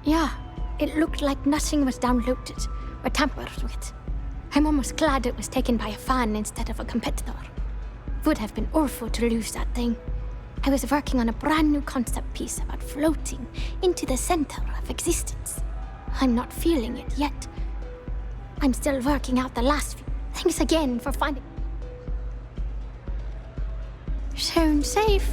Yeah, it looked like nothing was downloaded or tampered with. I'm almost glad it was taken by a fan instead of a competitor. Would have been awful to lose that thing. I was working on a brand new concept piece about floating into the center of existence. I'm not feeling it yet. I'm still working out the last few. Thanks again for finding... Zone safe.